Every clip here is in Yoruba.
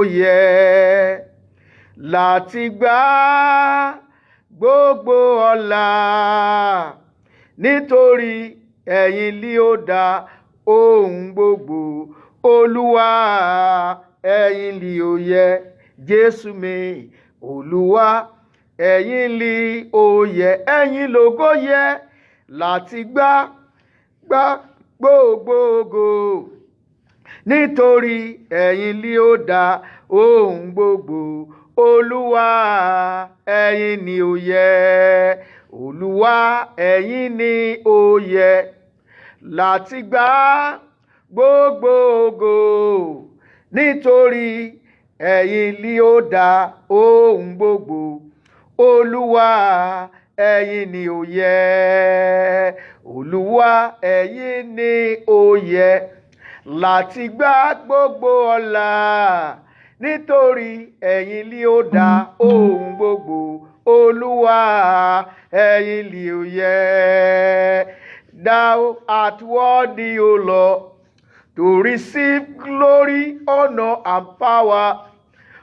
yẹ láti gbà gbogbo ọlá, nítorí ẹ̀yin li ó dá ohun gbogbo. Olúwa, ẹ̀yin li ó yẹ. Jésù mi, Olúwa, ẹ̀yin li ó yẹ. Ẹ̀yin lógo yẹ láti gbà gbogbo ògo, nítorí ẹ̀yin li ó dá ohun gbogbo. Olúwa, ẹ̀yin ni ó yẹ. Olúwa, ẹ̀yin ni ó yẹ láti gbà gbogbo ògo, nítorí ẹ̀yin li ó dá ohun gbogbo. Olúwa, ẹ̀yin ni ó yẹ. Olúwa, ẹ̀yin ni ó yẹ láti gbà gbogbo ọlá, nítorí ẹ̀yin li ó dá ohun gbogbo. Olúwa, ẹ̀yin li ó yẹ. Thou art worthy, O Lord, to receive glory, honor, and power,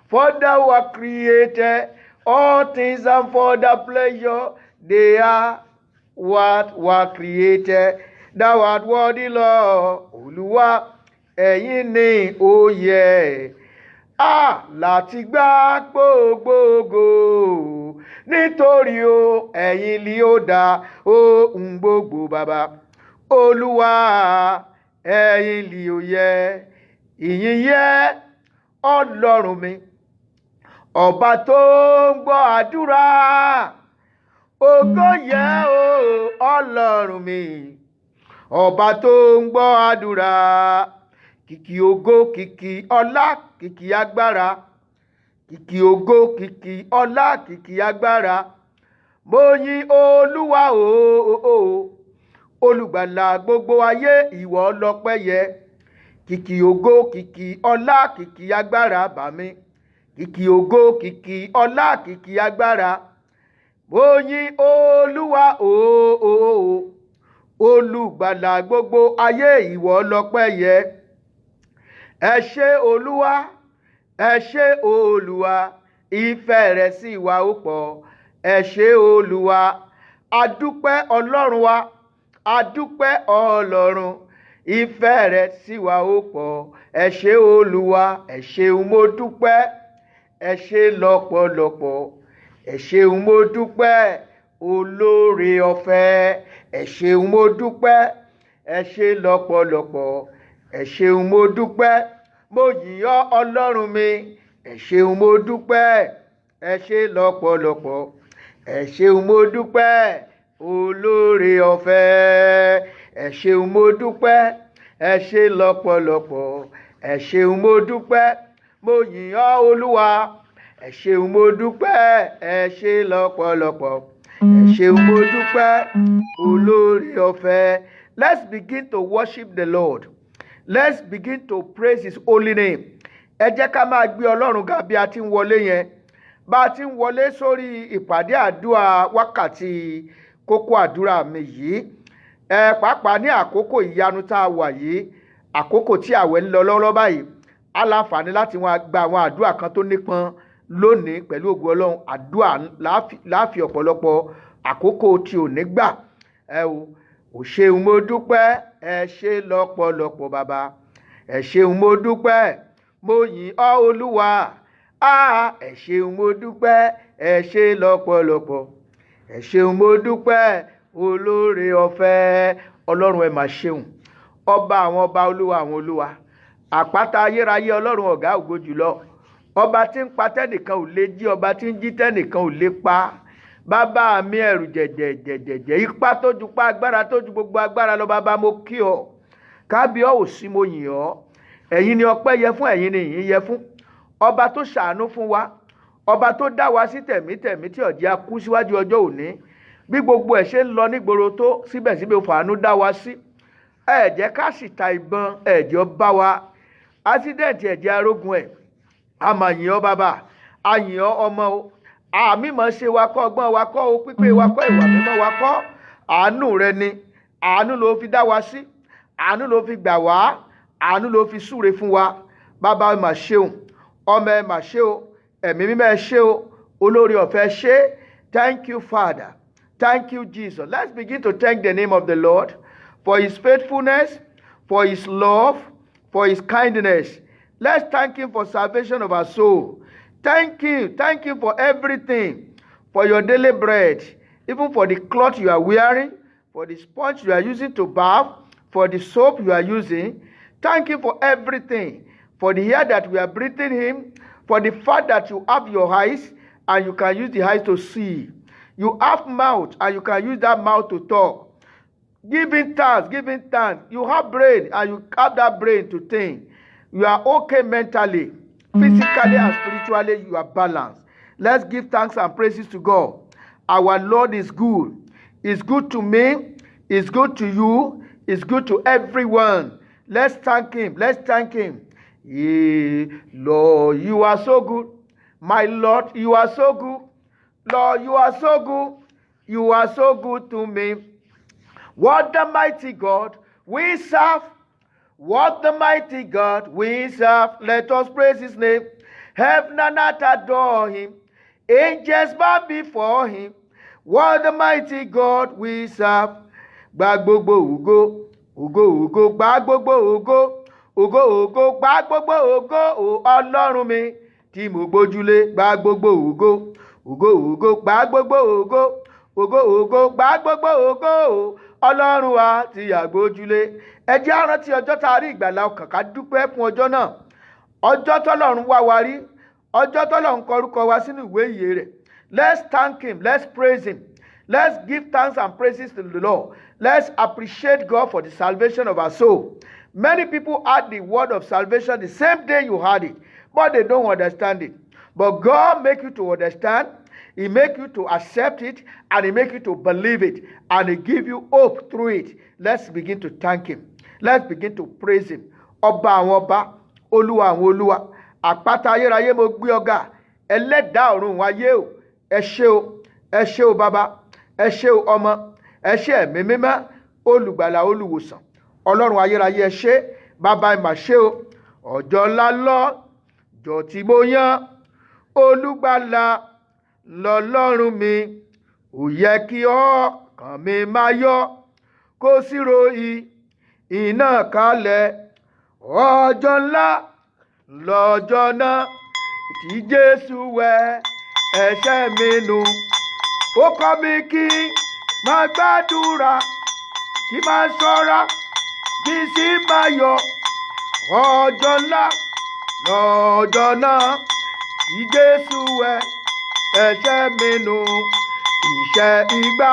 for thou art created all things, and for the pleasure they are what were created. Thou art worthy, Lord. Olúwa, ẹ̀yin ni ó yẹ láti gbà gbogbo ògo, nítorí ẹ̀yin li ó dá ohun gbogbo. Bàbá, Olúwa, ẹ̀yin li ó yẹ. Ìyìn yẹ Ọlọ́run mi, ọba tó ń gbọ́ àdúrà. Ògo yẹ Ọlọ́run mi, ọba tó ń gbọ́ àdúrà. Kìkì ògo, kìkì ọlá, kìkì agbára. Kìkì ògo, kìkì ọlá, kìkì agbára. Mo yìn Olúwa olùgbàlà gbogbo ayé, ìwọ lọ́pẹ́ yẹ. Kìkì ògo, kìkì ọlá, kìkì agbára. Bà mí, kìkì ògo, kìkì ọlá, kìkì agbára. Mo yìn Olúwa olùgbàlà gbogbo ayé, ìwọ lọ́pẹ́ yẹ. Ẹ ṣé Olúwa, ẹ ṣé Olúwa, ìfẹ́ rẹ̀ sí wa ó pọ̀. Ẹ ṣé Olúwa, adúpẹ́ Ọlọ́run wa, adúpẹ́ Ọlọ́run, ìfẹ́ rẹ̀ sí wa ó pọ̀. Ẹ ṣé Olúwa, ẹ ṣeun mo dúpẹ́. Ẹ ṣé lọ́pọ̀lọpọ̀, ẹ ṣeun mo dúpẹ́. Olóore ọ̀fẹ́, ẹ ṣeun mo dúpẹ́. Ẹ ṣé lọ́pọ̀lọpọ̀, ẹ ṣeun mo dúpẹ́. Mo yìn ọ́ Ọlọ́run mi, ẹ ṣeun mo dúpẹ́. Ẹ ṣé lọ́pọ̀lọpọ̀, ẹ ṣeun mo dúpẹ́. Olóore ọ̀fẹ́, ẹ ṣeun mo dúpẹ́. Ẹ ṣé lọ́pọ̀lọpọ̀, ẹ ṣeun mo dúpẹ́. Mo yìn ọ́ Olúwa, ẹ ṣeun mo dúpẹ́. Ẹ ṣé lọ́pọ̀lọpọ̀, ẹ ṣeun mo dúpẹ́. Olóore ọ̀fẹ́. Let's begin to worship the Lord. Let's begin to praise his holy name. Ẹ jẹ́ ká máa gbé Ọlọ́run ga bí a ti ń wọlé yẹn. Bá a ti ń wọlé sórí ìpàdé àdúrà wákàtí kókó àdúrà mi yìí. Pàápàá ní àkókò ìyanu tá a wà yìí, àkókò tí àwẹ̀ ń lọ lọ́wọ́ báyìí, a láǹfààní láti gba àwọn àdúrà kan tó nípọn lónìí pẹ̀lú ògo Ọlọ́run. Àdúrà láàfi ọ̀pọ̀lọpọ̀ àkókò tí ò ní gbà. Ò ṣeun mo dúpẹ́. Ẹ ṣé lọ́pọ̀lọpọ̀ bàbá. Ẹ ṣeun mo dúpẹ́. Mo yìn ọ́ Olúwa. Ẹ ṣeun mo dúpẹ́. Ẹ ṣé lọ́pọ̀lọpọ̀. Ẹ ṣeun mo dúpẹ́. Olóore ọ̀fẹ́. Ọlọ́run ẹ mà ṣeun. Ọba àwọn ọba, Olúwa àwọn olúwa. Àpáta ayérayé, Ọlọ́run ọ̀gá ògo jùlọ. Ọba tí ń pa tẹ́nìkan ò lè jí, ọba tí ń jí tẹ́nìkan ò lè pa. Bàbá mi ẹ̀rù jẹ̀jẹ̀jẹ̀jẹ̀, ipá tó ju pa, agbára tó ju gbogbo agbára lọ. Bàbá mo kí ọ, kábíyèsí mo yìn ọ́. Ẹ̀yin ni ọpẹ́ yẹ fún, ẹ̀yin ni ìyìn yẹ fún. Ọba tó ṣàánú fún wa, ọba tó dá wa sí tẹ̀mítẹ̀mí tí ọ̀jẹ̀ a kú síwájú ọjọ́ òní. Bí gbogbo ẹ̀ ṣe ń lọ nígboro tó, síbẹ̀síbẹ̀ fàánú dá wa sí. Ẹ jẹ́ ká sì ta ìbọn, ẹ jẹ́ bá wa. Ásídẹ̀ǹtì ẹ̀jẹ̀ arógun ẹ̀. A máa yìn ọ́ bàbá, a yìn ọ́ ọmọ o. Àmì mọ̀ ṣe wa kọ́, ọgbọ́n wa kọ́ o, pípé wa kọ́, ìwà mímọ́ wa kọ́. Àánú rẹ ni, àánú ló fi dá wa sí, àánú ló fi gbà wá, àánú ló fi súre fún wa. Bàbá mà ṣeun, ọmọ ẹ mà ṣe o, ẹ̀mí mímọ́ ẹ ṣe o, olórí ọ̀fẹ́ ṣe. Thank you, Father. Thank you, Jesus. Let's begin to thank the name of the Lord for his faithfulness, for his love, for his kindness. Let's thank him for salvation of our soul. Thank him for everything, for your daily bread, even for the cloth you are wearing, for the sponge you are using to bath, for the soap you are using. Thank him for everything, for the air that we are breathing in, for the fact that you have your eyes and you can use the eyes to see. You have mouth and you can use that mouth to talk. Giving thanks. You have brain and you have that brain to think. You are okay mentally, physically and spiritually, you are balanced. Let's give thanks and praises to God. Our Lord is good. He's good to me. He's good to you. He's good to everyone. Let's thank him. Yeah, Lord, you are so good. My Lord, you are so good. Lord, you are so good. You are so good to me. What a mighty God we serve. What the mighty God we serve. Let us praise his name. Heaven and earth adore him. Angels bow before him. What the mighty God we serve. Gba gbogbo ògo, ògo, gba gbogbo ògo, ògo, gba gbogbo ògo, Ọlọ́run mi tí mo gbójúlé. Gba gbogbo ògo, gba gbogbo ògo, gba gbogbo ògo, Ọlọ́run wa tí a gbójúlé. Ẹ jẹ́ á rántí ọjọ́ tá a rí ìgbàlà ọkàn, ká dúpẹ́ fún ọjọ́ náà. Ọjọ́ tọ́lọ́run wá wa rí, ọjọ́ tọ́lọ́run kọ orúkọ wa sínú ìwé ìyè rẹ̀. Let's thank him. Let's praise him. Let's give thanks and praises to the Lord. Let's appreciate God for the salvation of our soul. Many people had the word of salvation the same day you had it, but they don't understand it. But God make you to understand. He make you to accept it, and he make you to believe it, and he give you hope through it. Let's begin to thank him. Let's begin to praise him. Ọba àwọn ọba, Olúwa àwọn olúwa, àpáta ayérayé mo gbé ọ̀gá, ẹlẹ́dàá ọ̀run wáyé o. Ẹ ṣé o bàbá, ẹ ṣé o ọmọ, ẹ ṣé ẹ̀mí mímọ́, olùgbàlà olùwòsàn. Ọlọ́run ayérayé ẹ ṣé, bàbá ẹ mà ṣé o. Ọjọ́ ńlá lọ́jọ́ tí mo yàn, olùgbàlà lọ́lọ́run mi. Ó yẹ kí ọkàn mi máa yọ̀, kó sì ròyìn iná kalẹ̀. Ọjọ́ ńlá lọ́jọ́ náà tí Jésù wẹ ẹ̀ṣẹ̀ mi nù. Ó kọ́ mi kí máa gbàdúrà, kí máa ṣọ́ra, kí sì máa yọ̀. Ọjọ́ ńlá lọ́jọ́ náà tí Jésù wẹ ẹ̀ṣẹ̀ mi nù. Iṣẹ́ ìgbà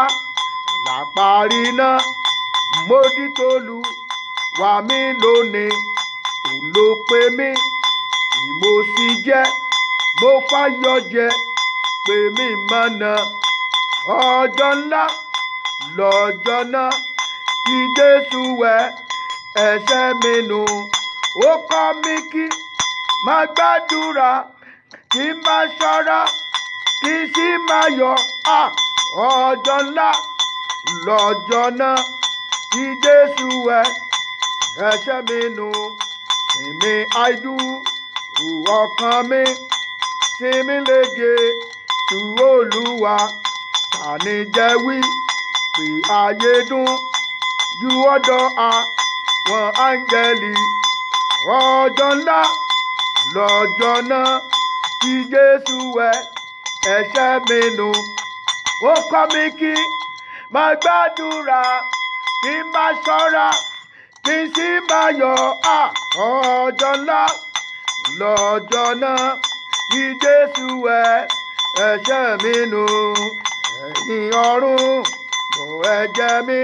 làparí náà, mo di tolú wà mí lónìí. Òun ló pè mí tí mo sì jẹ́, mo fàyọ̀ jẹ pé mi mọ̀nà. Ọjọ́ ńlá lọ́jọ́ náà tí Jésù wẹ ẹ̀ṣẹ̀ mi nù. Ó kọ́ mi kí máa gbàdúrà, kí máa ṣọ́ra, kí sì máa yọ̀. Ọjọ́ ńlá lọ́jọ́ náà tí Jésù wẹ ẹ̀ṣẹ̀ mi nù. Èmi àìdú ọkàn mi, sinmi léje tu Olúwa. Tani jẹ́ wí pé ayé dùn ju ọ̀dọ̀ àwọn áńgẹ́lì. Ọjọ́ ńlá lọ́jọ́ náà tí Jésù wẹ ẹ̀ṣẹ̀ mi nù. Ó kọ́ mi kí máa gbàdúrà, kí máa ṣọ́ra, kí sì máa yọ̀. Ọjọ́ ńlá lọ́jọ́ náà tí Jésù wẹ ẹ̀ṣẹ̀ mi nù. Ẹ̀yin ọ̀run mo ẹ̀jẹ̀ mi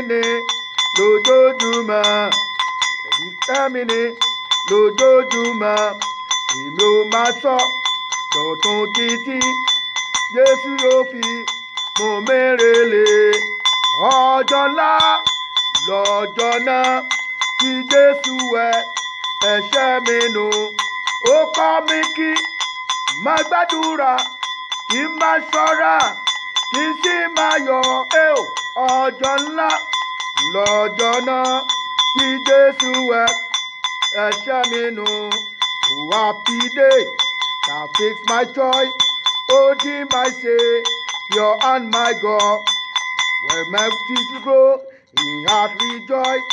ni lójoojúmọ́. Ẹ̀jẹ̀ mi ni lójoojúmọ́. Èmi ò máa sọ dọ̀tun títí Jésù yóò fi mú mi relé. Ọjọ́ ńlá lọ́jọ́ náà tí Jésù wẹ ẹ̀ṣẹ̀ mi nù. Ó kọ́ mi kí máa gbàdúrà, kí máa ṣọ́ra, kí sì máa yọ̀. Ọjọ́ ńlá lọ́jọ́ náà tí Jésù wẹ ẹ̀ṣẹ̀ mi nù. Oh, happy day that fix my choice. Oh, dear my Savior and my God. When my teeth grow, he heart rejoice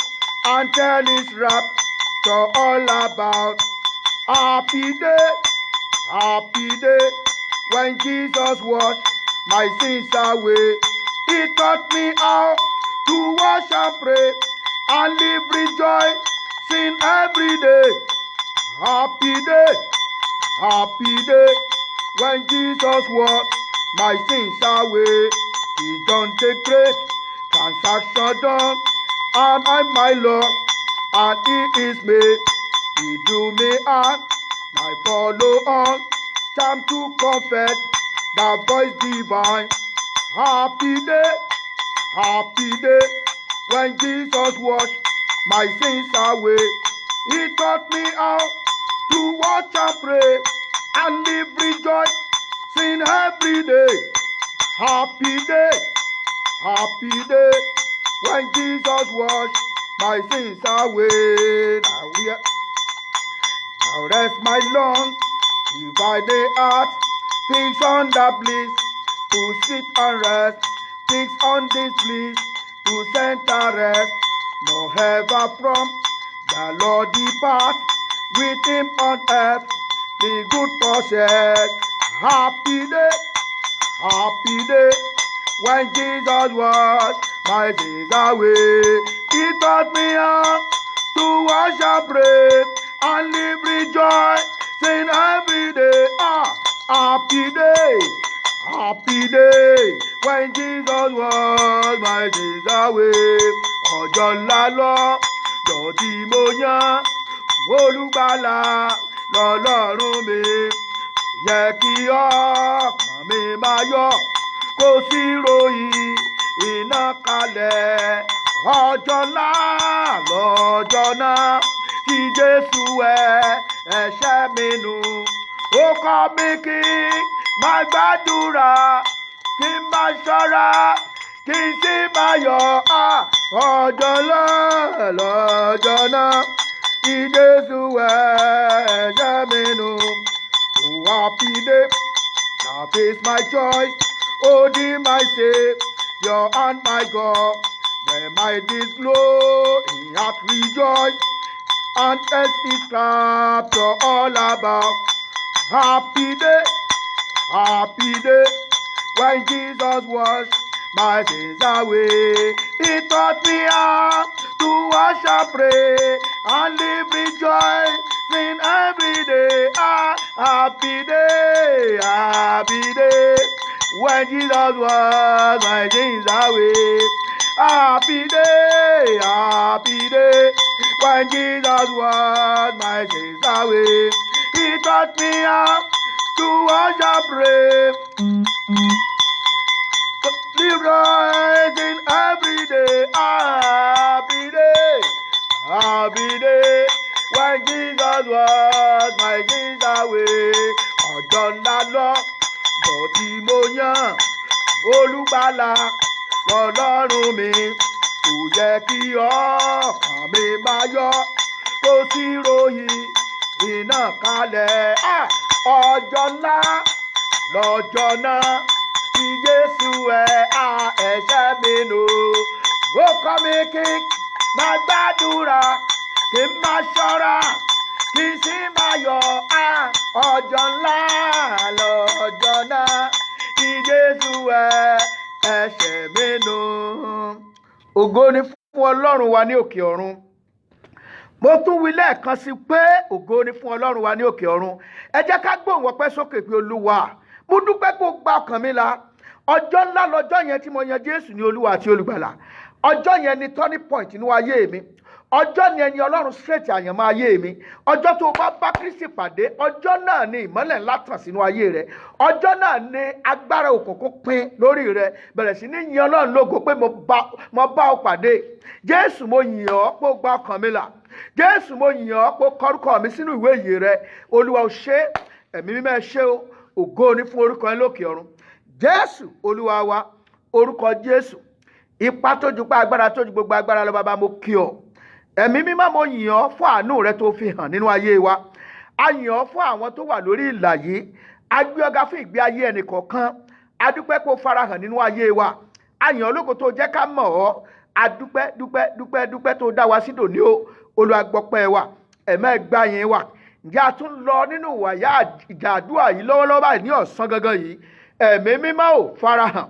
and tell his rapture all about. Happy day, when Jesus washed my sins away. He taught me how to wash and pray and live rejoicing every day. Happy day, when Jesus washed my sins away. He done the great transaction done, and I'm my Lord, and he is me. He do me and I follow on, time to confess the voice divine. Happy day, when Jesus washed my sins away. He taught me how to watch and pray and live rejoicing every day. Happy day, when Jesus washed my sins away. Now rest my lungs, divided heart, fix on the bliss, to sit and rest, fix on this bliss, to center rest, no ever from the Lord depart, with him on earth, the good process. Happy day, when Jesus washed my sins away. He taught me how to wash and pray and live rejoicing every day. Happy day, when Jesus washed my sins away. Ọjọ́ ńlá lọ́jọ́ tí mo yàn, Olùgbàlà lọ́lọ́run mi. Yẹ kí ọkàn mi máa yọ̀, kó sì ròyìn iná kalẹ̀. Ọjọ́ ńlá lọ́jọ́ náà tí Jésù ẹ̀ṣẹ̀ mi nù. Ó kọ́ mi kí máa gbàdúrà, kí n máa ṣọ́ra, kí n sì máa yọ̀. Ọjọ́ ńlá lọ́jọ́ náà tí Jésù ẹ̀ṣẹ̀ mi nù. Oh, happy day, that is my choice. Oh, dear my Savior and my God. When my days glow, he hath rejoiced, and test his rapture all about. Happy day, when Jesus washed my sins away. He taught me how to wash and pray and live rejoicing every day. Happy day, when Jesus washed my sins away. Happy day, when Jesus washed my sins away. He taught me how to wash and pray, live rising every day. Happy day, when Jesus washed my sins away. Ọjọ́ ńlá lọ́jọ́ tí mo yàn, Olùgbàlà lọ́lọ́run mi. Kò yẹ kí ọkàn mi máa yọ̀, kó sì ròyìn iná kalẹ̀. Ọjọ́ ńlá lọ́jọ́ náà tí Jésù ẹ̀ṣẹ̀ mi nù. Ó kọ́ mi kí máa gbàdúrà, kí n máa ṣọ́ra, kí n sì máa yọ̀. Ọjọ́ ńlá lọ́jọ́ náà tí Jésù ẹ̀ṣẹ̀ mi nù. Ògo ni fún Ọlọ́run wa ní òkè ọ̀run. Mo tún wí lẹ́ẹ̀kan sí pé ògo ni fún Ọlọ́run wa ní òkè ọ̀run. Ẹ jẹ́ ká gbóhùn ọpẹ́ sókè pé Olúwa, mo dúpẹ́ pé ó gba ọkàn mi là. Ọjọ́ ńlá lọ́jọ́ yẹn tí mo yan Jésù ní Olúwa àti Olùgbàlà. Ọjọ́ yẹn ni turning point nínú ayé mi. Ọjọ́ yẹn ni Ọlọ́run straight àyànmọ́ ayé mi. Ọjọ́ tó bá Kristi pàdé, ọjọ́ náà ni ìmọ́lẹ̀ ńlá tàn sínú ayé rẹ. Ọjọ́ náà ni agbára òkùnkùn pín lórí rẹ. Bẹ̀rẹ̀ sí ní yin Ọlọ́run lógo pé mo bá ọ pàdé. Jésù, mo yìn ọ́ pé ó gba ọkàn mi là. Jésù, mo yìn ọ́ pé ó kọ orúkọ mi sínú ìwé ìyè rẹ. Olúwa ó ṣé, ẹ̀mí mímọ́ ẹ ṣé o. Ògo ni fún orúkọ yín lókè ọ̀run. Jésù Olúwa wa, orúkọ Jésù. Ipá tó ju pé agbára tó ju gbogbo agbára lọ, bàbá mo kí ọ. Ẹ̀mí mímọ́, mo yìn ọ́ fún àánú rẹ tó fi hàn nínú ayé wa. a yìn ọ́ fún àwọn tó wà lórí ìlà yìí, a gbé ọ̀gá fún ìgbé ayé ẹnì kọ̀ọ̀kan, a dúpẹ́ pé ó farahàn nínú ayé wa, a yìn ọ́ lógo tó jẹ́ ká mọ̀ ọ́, a dúpẹ́ tó dá wa sí dòní o. Olúwa gbọpẹ́ wa, ẹ̀mẹ́ gbà yín wa. Ǹjẹ́ a tún lọ nínú ìwàyà ìjà àdúrà yìí lọ́wọ́lọ́wọ́ báyìí ní ọ̀sán gangan yìí, ẹ̀mí mímọ́ ò farahàn,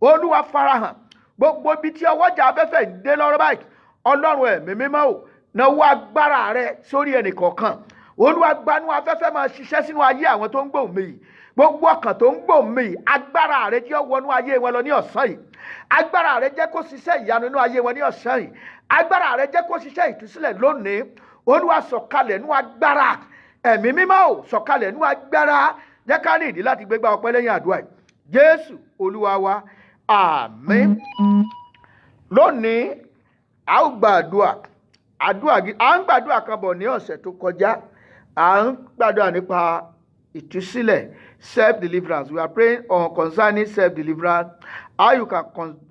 Olúwa farahàn. Gbogbo ibi tí ọwọ́jà afẹ́fẹ́ ń dé lọ́rọ̀ báyìí, Ọlọ́run ẹ̀mí mímọ́ ò náwó agbára rẹ sórí ẹnì kọ̀ọ̀kan. Olúwa gbanú afẹ́fẹ́ máa ṣiṣẹ́ sínú ayé àwọn tó ń gbóhùn mi yìí. Gbogbo ọkàn tó ń gbóhùn mi yìí, agbára rẹ jẹ́ ó wọnú ayé wọn lọ ní ọ̀sán yìí. Agbára rẹ jẹ́ kó ṣiṣẹ́ ìyanu nínú ayé wọn ní ọ̀sán yìí. Agbára rẹ jẹ́ kó ṣiṣẹ́ ìtúsílẹ̀ lónìí. Olúwa sọ̀kalẹ̀ nínú agbára, ẹ̀mí mímọ́ ò sọ̀kalẹ̀ nínú agbára. Jẹ́ ká ní ìdí láti gbégbá ọpẹ́ lẹ́yìn àdúrà yìí. Jésù Olúwa wa, àmín. Lónìí a ó gba àdúrà à ń gbàdúrà kan bọ̀ ní ọ̀sẹ̀ tó kọjá. À ń gbàdúrà nípa ìtúsílẹ̀, self deliverance. We are praying on concerning self deliverance, how you can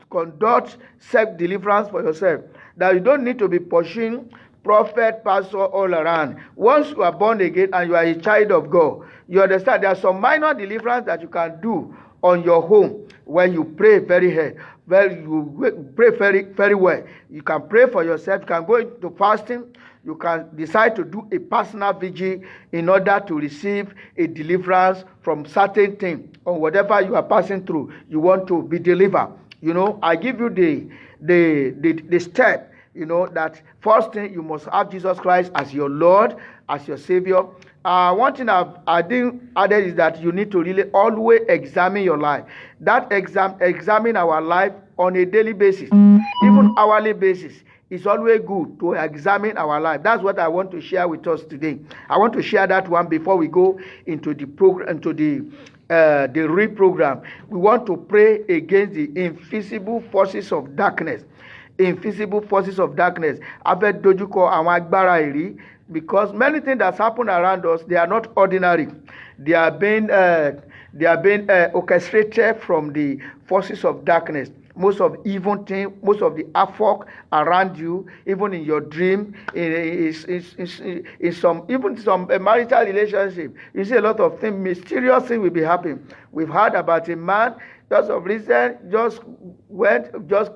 conduct self deliverance for yourself, that you don't need to be pushing prophet, pastor all around. Once you are born again and you are a child of God, you understand there are some minor deliverance that you can do on your home when you pray very hard. Well, you pray very well. You can pray for yourself. You can go into fasting. You can decide to do a personal vigil in order to receive a deliverance from certain things or whatever you are passing through. You want to be delivered. I give you the step. That first thing, you must have Jesus Christ as your Lord, as your Savior. One thing I've added is that you need to really always examine your life. That examine our life on a daily basis, even hourly basis. It's always good to examine our life. That's what I want to share with us today. I want to share that one before we go into the program, into the real program. We want to pray against the invisible forces of darkness. Invisible forces of darkness. Didojuko awon agbára airi, because many things that happen around us, they are not ordinary. They are being orchestrated from the forces of darkness. Most of evil things, most of the havoc around you, even in your dream, in some marital relationship, you see a lot of things, mysterious things will be happening. We've heard about a man just of recent, just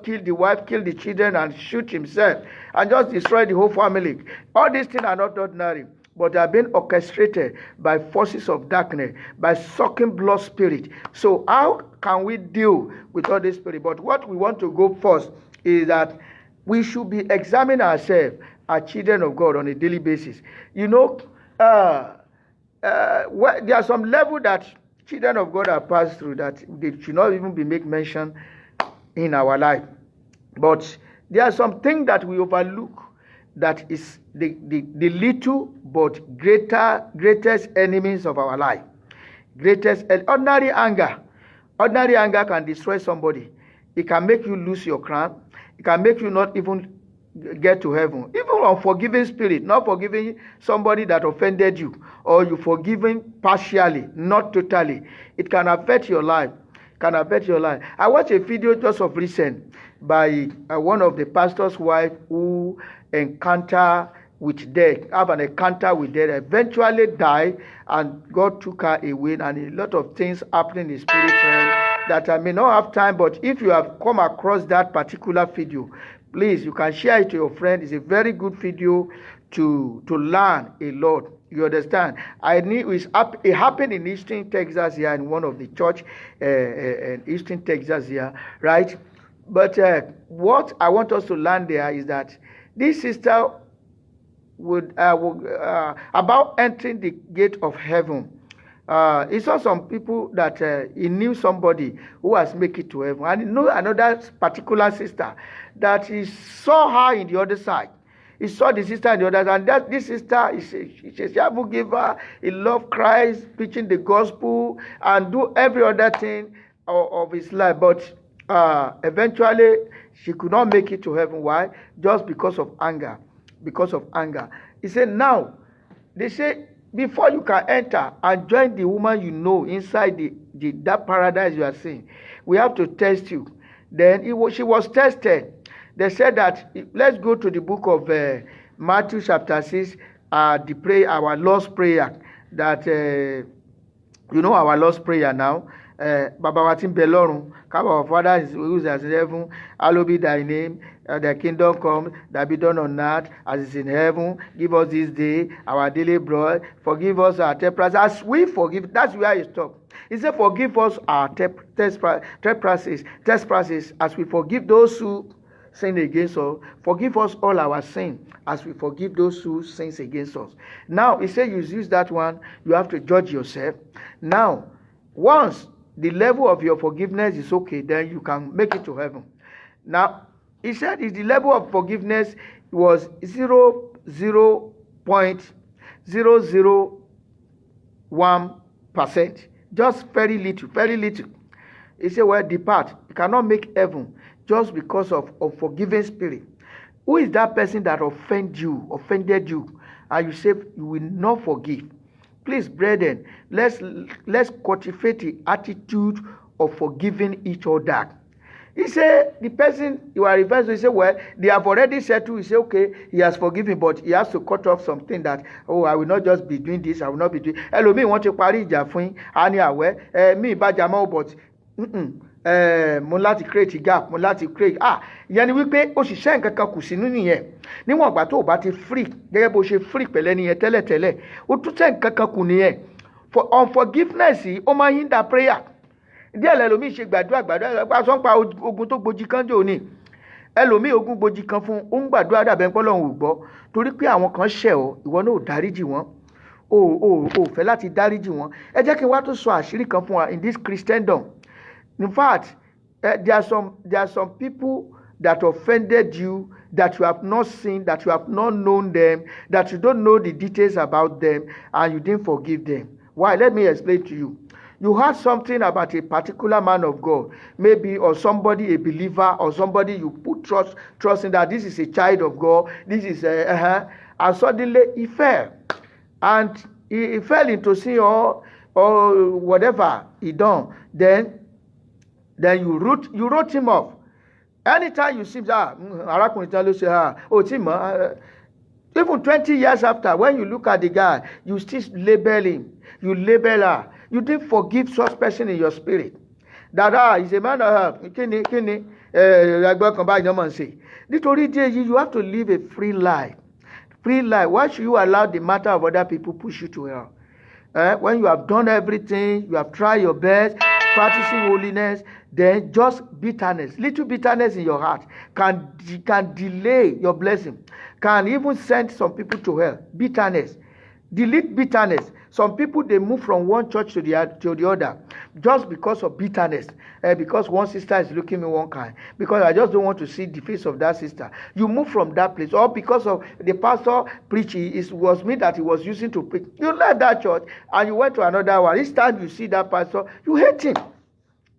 killed the wife, killed the children, and shoot himself, and just destroyed the whole family. All these things are not ordinary, but they are being orchestrated by forces of darkness, by sucking blood spirit. So how can we deal with all this spirit? But what we want to go first is that we should be examining ourselves as children of God on a daily basis. There are some level that children of God have passed through that they should not even be make mention in our life. But there are some things that we overlook, that is the little but greatest enemies of our life. Ordinary anger. Ordinary anger can destroy somebody. It can make you lose your crown. It can make you not even get to heaven. Even unforgiving spirit, not forgiving somebody that offended you, or you forgiving partially, not totally. It can affect your life. I watched a video just of recent by one of the pastor's wife who have an encounter with death, eventually died, and God took her away, and a lot of things happening in the spirit realm that I may not have time. But if you have come across that particular video, please, you can share it to your friend. It's a very good video to learn a lot. You understand? It happened in Eastern Texas here, in one of the church in Eastern Texas here, right? But what I want us to learn there is that this sister would about entering the gate of heaven. He saw some people that he knew somebody who has made it to heaven, and he knew another particular sister that he saw her in the other side. He saw the sister in the other side, and this sister is a cheerful giver. He loved Christ, preaching the gospel, and do every other thing of his life. But eventually, she could not make it to heaven. Why? Just because of anger. He said, now, they say, before you can enter and join the woman you know inside that paradise you are seeing, we have to test you. Then she was tested. They said that, let's go to the book of Matthew chapter 6, the prayer, our Lord's prayer that our Lord's prayer now. Baba wa tí ń bẹ lọ́run, our Father who is in heaven, hallowed be thy name. Thy kingdom come, thy be done on earth as it is in heaven. Give us this day our daily bread. Forgive us our trespasses as we forgive. That's where he stopped. He said, forgive us our trespasses as we forgive those who sin against us. Forgive us all our sin as we forgive those who sin against us. Now, he said you use that one, you have to judge yourself. Now, once the level of your forgiveness is okay, then you can make it to heaven. Now, he said if the level of forgiveness was 0.001%, just very little, very little. He said, well, depart. You cannot make heaven just because of forgiving spirit. Who is that person that offended you, and you say you will not forgive? Please, brethren, let's cultivate the attitude of forgiving each other. He said, the person you are referring to, he said, well, they have already settled. He said, okay, he has forgiven, but he has to cut off something that, I will not just be doing this, I will not be doing. Hello, me want to parí ìjà fún yín, ani àwẹ̀, me ìbàjá mọ́, but mo láti create gap, mo láti create. Ìyẹn ni wípé òṣìṣẹ́ nǹkan kan kù sínú nìyẹn. Níwọ̀n ìgbà tó o bá ti free, gẹ́gẹ́ bó ṣe free pẹ̀lẹ́ nìyẹn tẹ́lẹ̀tẹ́lẹ̀, ó tún ṣẹ́ nǹkan kan kù nìyẹn. For unforgiveness yìí, ó máa ń hinder prayer. Díẹ̀ lẹ́lòmíì ṣe gbàdúrà sọ́n pa ogun tó gbòjì kan jò ní. Ẹlòmíì ogun gbòjì kan fún ó ń gbàdúrà dàbẹ̀ ńpọ́ lọ́hùn ò gbọ́ torí pé àwọn kan ṣẹ̀ ọ́ ìwọ náà ò dáríjì wọ́n ò fẹ́ láti dáríjì wọ́n. Ẹ jẹ́ kí n wá tó sọ àṣírí kan fún wa in this Christendom. In fact, there are some people that offended you, that you have not seen, that you have not known them, that you don't know the details about them, and you didn't forgive them. Why? Let me explain to you. You heard something about a particular man of God, maybe, or somebody, a believer, or somebody you put trust in that this is a child of God, this is and suddenly he fell. And he fell into sin or whatever he done. Then you wrote him off. Anytime you see even 20 years after, when you look at the guy, you still label him, you label her. You didn't forgive such person in your spirit. That is a man of nítorí díẹ̀ yìí, you have to live a free life. Free life. Why should you allow the matter of other people push you to hell? When you have done everything, you have tried your best, practicing holiness, then just bitterness, little bitterness in your heart can delay your blessing, can even send some people to hell. Bitterness. Delete bitterness. Some people, they move from one church to the other just because of bitterness. Because one sister is looking me one kind. Because I just don't want to see the face of that sister. You move from that place. Or because of the pastor preaching, it was me that he was using to preach. You left that church and you went to another one. Each time you see that pastor, you hate him.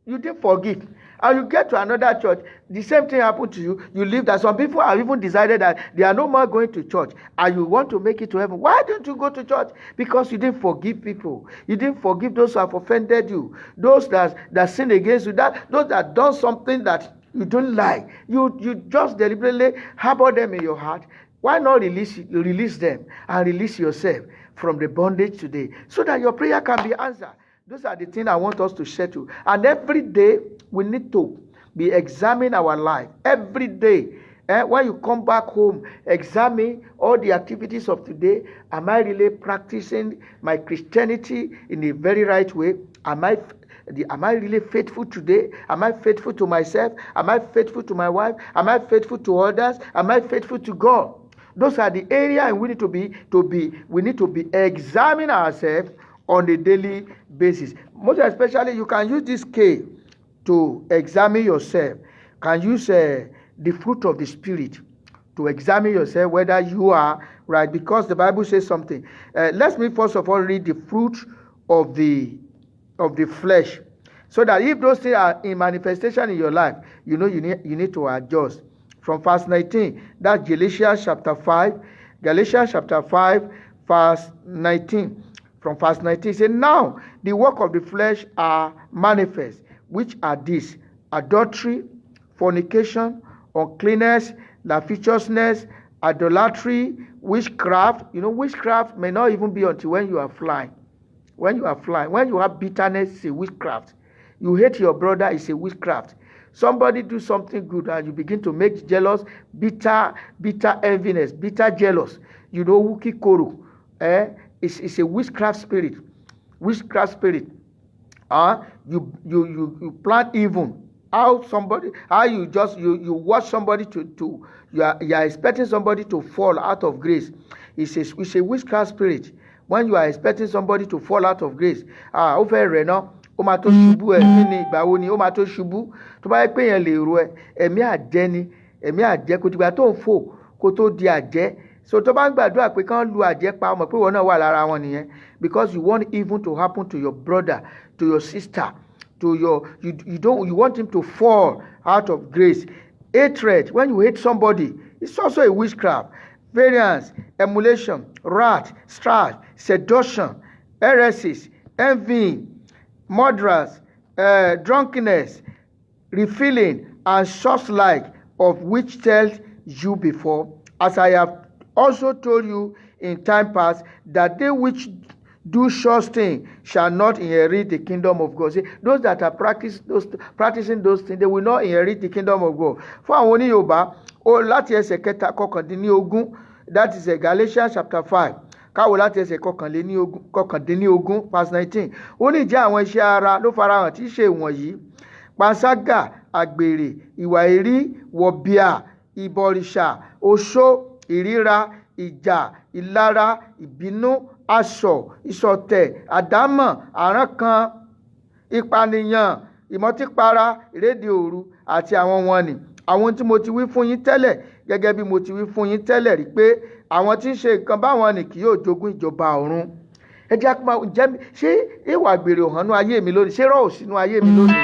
You didn't forgive. And you get to another church, the same thing happened to you. You leave that. Some people have even decided that they are no more going to church and you want to make it to heaven. Why don't you go to church? Because you didn't forgive people. You didn't forgive those who have offended you. Those that sin against you. Those that done something that you don't like. You just deliberately harbor them in your heart. Why not release them and release yourself from the bondage today so that your prayer can be answered? Those are the things I want us to settle. And every day, we need to be examining our life. Every day. When you come back home, examine all the activities of today. Am I really practicing my Christianity in a very right way? Am I really faithful today? Am I faithful to myself? Am I faithful to my wife? Am I faithful to others? Am I faithful to God? Those are the areas we need to be examining ourselves on a daily basis. Most especially, you can use this K to examine yourself. Can use the fruit of the Spirit to examine yourself whether you are right, because the Bible says something. Let me first of all read the fruit of the flesh, so that if those things are in manifestation in your life, you need to adjust. From verse 19, that's Galatians chapter 5, verse 19. From verse 19, it says, now the work of the flesh are manifest, which are these: adultery, fornication, uncleanness, lasciviousness, idolatry, witchcraft. Witchcraft may not even be until when you are flying. When you have bitterness, it's a witchcraft. You hate your brother, it's a witchcraft. Somebody do something good and you begin to make jealous, bitter enviness, bitter jealous. Wukikoru. It's a witchcraft spirit. Witchcraft spirit. You plant evil. How you watch somebody you are expecting somebody to fall out of grace. It's a witchcraft spirit. When you are expecting somebody to fall out of grace, ó fẹ́ rẹ̀ náà, ó máa tó ṣubú ẹ̀ ní ìgbà wo ni ó máa tó ṣubú. Tó bá yẹ pé yẹn lè ro ẹ, ẹ̀mí àjẹ́ ni, ẹ̀mí àjẹ́ kò dìgbà tó ń fò kó tó di àjẹ́. So tó bá ń gbàdúrà pé kán lu àjẹ́ pa, ọmọ pé wọn náà wà lára wọn nìyẹn, because you want evil to happen to your brother, to your sister, to you want him to fall out of grace. Hatred, when you hate somebody, it's also a witchcraft. Variance, emulation, wrath, strife, seduction, heresies, envy, murderers, drunkenness, refilling, and such like, of which tells you before, as I have also told you in time past, that they which do such things shall not inherit the kingdom of God. See, those that are practicing those things, they will not inherit the kingdom of God. Fún àwọn oní Yorùbá, láti ẹsẹ̀ kẹta kọkàndínlógún, that is Galatians chapter 5. Káwo láti ẹsẹ̀ kọkàndínlógún verse 19. Ó ní ìjẹ́ àwọn iṣẹ́ ara ló farahàn tí í ṣe wọ̀nyí: panṣágà, àgbèrè, ìwà èérí, wọ̀bìà, ìbọ̀rìṣà, oṣó, ìríra, ìjà, ìlara, ìbínú, aṣọ, ìṣọ̀tẹ̀, àdámọ̀, àrankàn, ìpànìyàn, ìmọtípara, ìréde òru, àti àwọn wọn ni. Àwọn tí mo ti wí fún yín tẹ́lẹ̀, gẹ́gẹ́ bí mo ti wí fún yín tẹ́lẹ̀ rí pé àwọn tí ń ṣe nǹkan báwọn ni kì yóò jogún ìjọba ọ̀run. Ẹ jẹ́ àpá ṣé ìwà àgbèrè ò hàn nínú ayé mi lónìí? Ṣé irọ́ ò sínú ayé mi lónìí?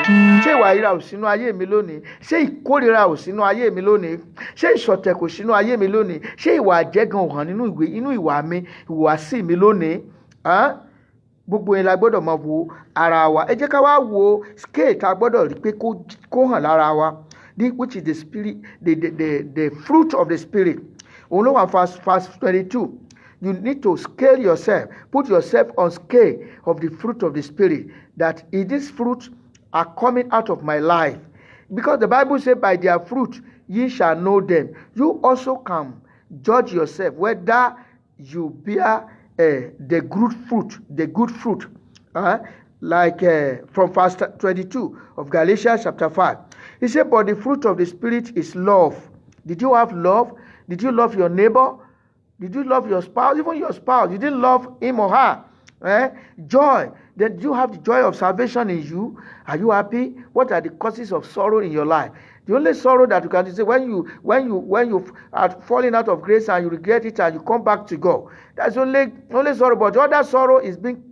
Ṣé ìwà ìríra ò sínú ayé mi lónìí? Ṣé ìkórìíra ò sínú ayé mi lónìí? Ṣé ìṣọ̀tẹ̀ kò sínú ayé mi lónìí? Ṣé ìwà àjẹgàn ò hàn nínú ìwà mi, ìhùwàsí mi lónìí? Gbogbo yẹn la gbọ́dọ̀ máa wo ara wa. Ẹ jẹ́ ká wá wo scale tá a gbọ́dọ̀ rí pé kó hàn lára wa, which is the spirit, the fruit of the spirit. Òun ló wà verse 22. You need to scale yourself, put yourself on scale of the fruit of the spirit, that these fruits are coming out of my life. Because the Bible says, by their fruit ye shall know them. You also can judge yourself whether you bear the good fruit. From verse 22 of Galatians chapter 5. He said, but the fruit of the spirit is love. Did you have love? Did you love your neighbor? Did you love your spouse? Even your spouse, you didn't love him or her. Joy. Did you have the joy of salvation in you? Are you happy? What are the causes of sorrow in your life? The only sorrow that you can say when you are falling out of grace and you regret it and you come back to God. That's only sorrow. But the other sorrow is being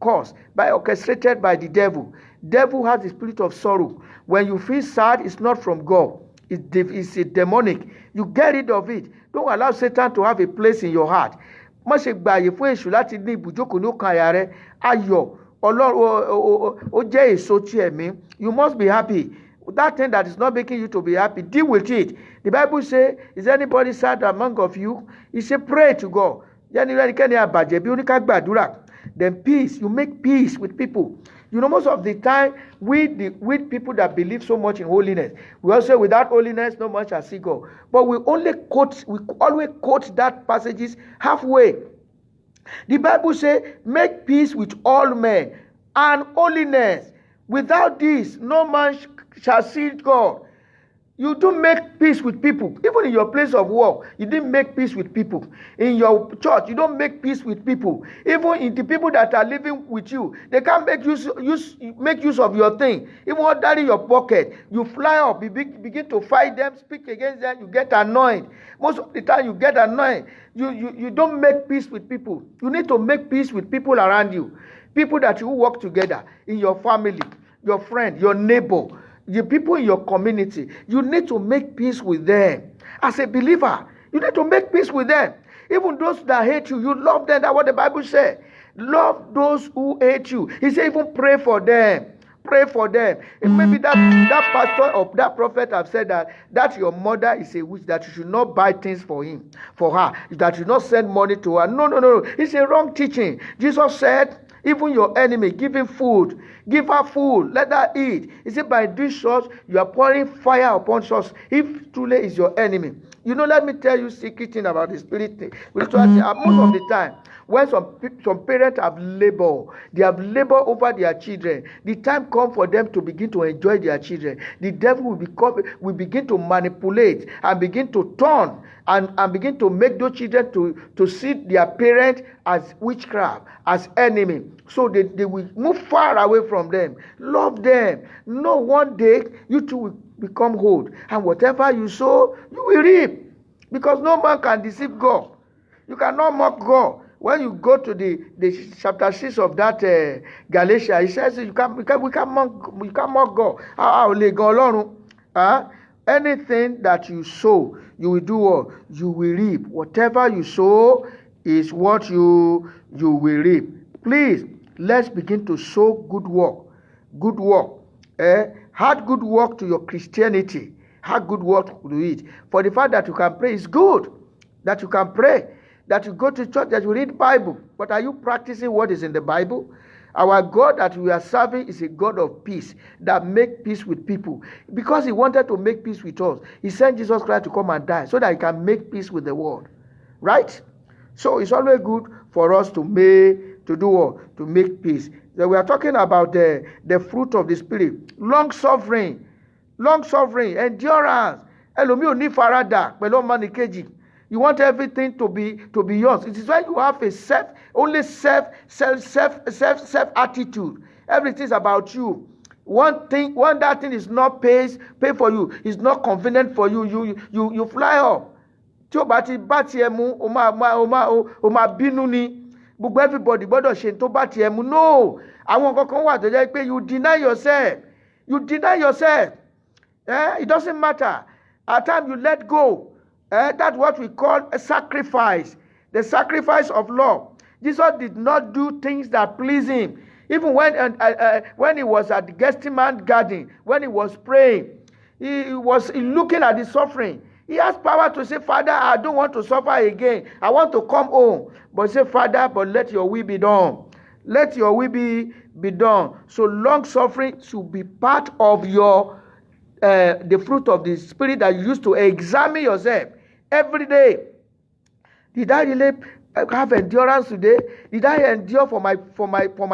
orchestrated by the devil. Devil has the spirit of sorrow. When you feel sad, it's not from God. It's a demonic. You get rid of it. Don't allow Satan to have a place in your heart. Má ṣe gba àyè fún èṣù láti ní ibùjókòó ní ọkàn àyà rẹ. Ayọ̀ Ọlọ́run ó jẹ́ èso ti ẹ̀mí. You must be happy. That thing that is not making you to be happy, deal with it. The Bible says, is anybody sad among of you? He said, pray to God. Then peace, you make peace with people. Most of the time, with people that believe so much in holiness, we also say, without holiness, no man shall see God. But we always quote that passages halfway. The Bible says, make peace with all men and holiness. Without this, no man shall see God. You don't make peace with people. Even in your place of work, you didn't make peace with people. In your church, you don't make peace with people. Even in the people that are living with you, they can't make use of your thing. Even what that in your pocket, you fly up, you begin to fight them, speak against them, you get annoyed. Most of the time, you get annoyed. You don't make peace with people. You need to make peace with people around you. People that you work together, in your family, your friend, your neighbor, the people in your community. You need to make peace with them. As a believer, you need to make peace with them. Even those that hate you, you love them. That's what the Bible says. Love those who hate you. He said even pray for them. Pray for them. And maybe that pastor or that prophet have said that your mother is a witch, that you should not buy things for her, that you should not send money to her. No. It's a wrong teaching. Jesus said, even your enemy, give him food. Give her food. Let her eat. He said, by doing so, you are pouring fire upon us. If truly is your enemy. Let me tell you secret thing about the spirituality. Most of the time, when some parents have labor, they have labor over their children. The time comes for them to begin to enjoy their children. The devil will begin to manipulate and begin to turn and begin to make those children to see their parents as witchcraft, as enemy. So they will move far away from them. Love them. No, one day you two will become old, and whatever you sow, you will reap. Because no man can deceive God. You cannot mock God. When you go to the chapter 6 of that Galatia, he says we can't mock God. Anything that you sow, you will do what? You will reap. Whatever you sow is what you will reap. Please, let's begin to sow good work. Good work. Add good work to your Christianity. Add good work to it. For the fact that you can pray is good. That you can pray. That you go to church, that you read Bible. But are you practicing what is in the Bible? Our God that we are serving is a God of peace, that make peace with people. Because he wanted to make peace with us, he sent Jesus Christ to come and die so that he can make peace with the world. Right? So it's always good for us to make peace. So we are talking about the fruit of the Spirit. Long-suffering, endurance. Ẹlòmíì ò ní faradà pẹ̀lú ọmọnìkejì. You want everything to be yours. It is when you have a self attitude. Everything is about you. When that thing is not pay for you, is not convenient for you, you fly up. Tí o bá ti bá tiẹ̀ mu, o máa bínú ni. Gbogbo everybody gbọ́dọ̀ ṣe tó bá tiẹ̀ mu. No, àwọn kankan wà tó jẹ́ pé you deny yourself. It doesn't matter. At times you let go. That's what we call a sacrifice. The sacrifice of love. Jesus did not do things that please him. Even when he was at the Gethsemane garden, when he was praying, he was looking at the suffering. He has power to say, Father, I don't want to suffer again. I want to come home. But say, Father, but let your will be done. Let your will be done. So long suffering should be part of your the fruit of the Spirit that you use to examine yourself every day. Did I really have endurance today? Did I endure for my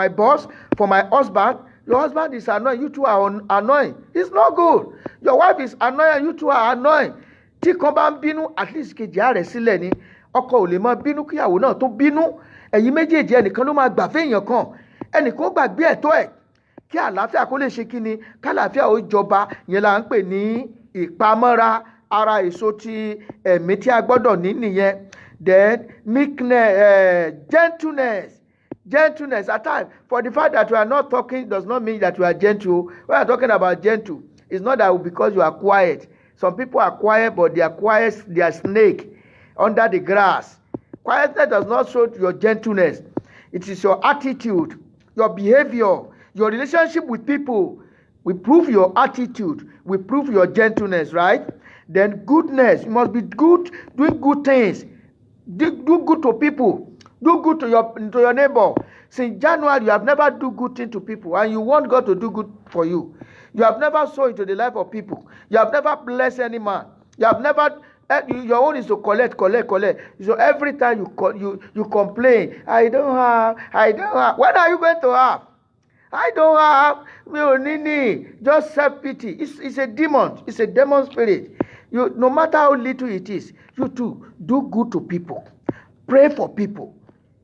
boss, for my husband? Your husband is annoying, you two are annoying. It's not good. Your wife is annoying, you two are annoying. Tí kan bá ń bínú, at least kejì á rẹ̀ sílẹ̀ ni. Ọkọ ò lè máa bínú kíyàwó náà tó bínú. Ẹ̀yin méjèèjì ẹnìkan ló máa gbà fẹ́yàn kan. Ẹnìkan ó gbàgbé ẹ̀tọ́ ẹ̀. Kí àlàáfíà kó lè ṣe kí ni? Kálàáfíà ó jọba. Yẹn là ń pè ní ìpamọ́ra. Ara èso ti ẹ̀mí tí a gbọ́dọ̀ ní nìyẹn. Then meekness, gentleness at times. For the fact that we are not talking does not mean that we are gentle. We are talking about gentle. It's not that because you are quiet. Some people are quiet, but they are snake under the grass. Quietness does not show your gentleness. It is your attitude, your behavior, your relationship with people. We prove your attitude. We prove your gentleness, right? Then goodness. You must be good, doing good things. Do good to people. Do good to your neighbor. Since January, you have never do good thing to people, and you want God to do good for you. You have never sown into the life of people. You have never blessed any man. You have never. Your own is to collect. So every time you complain, I don't have. When are you going to have? I don't have. Just self-pity. It's a demon. It's a demon spirit. No matter how little it is, you too do good to people. Pray for people.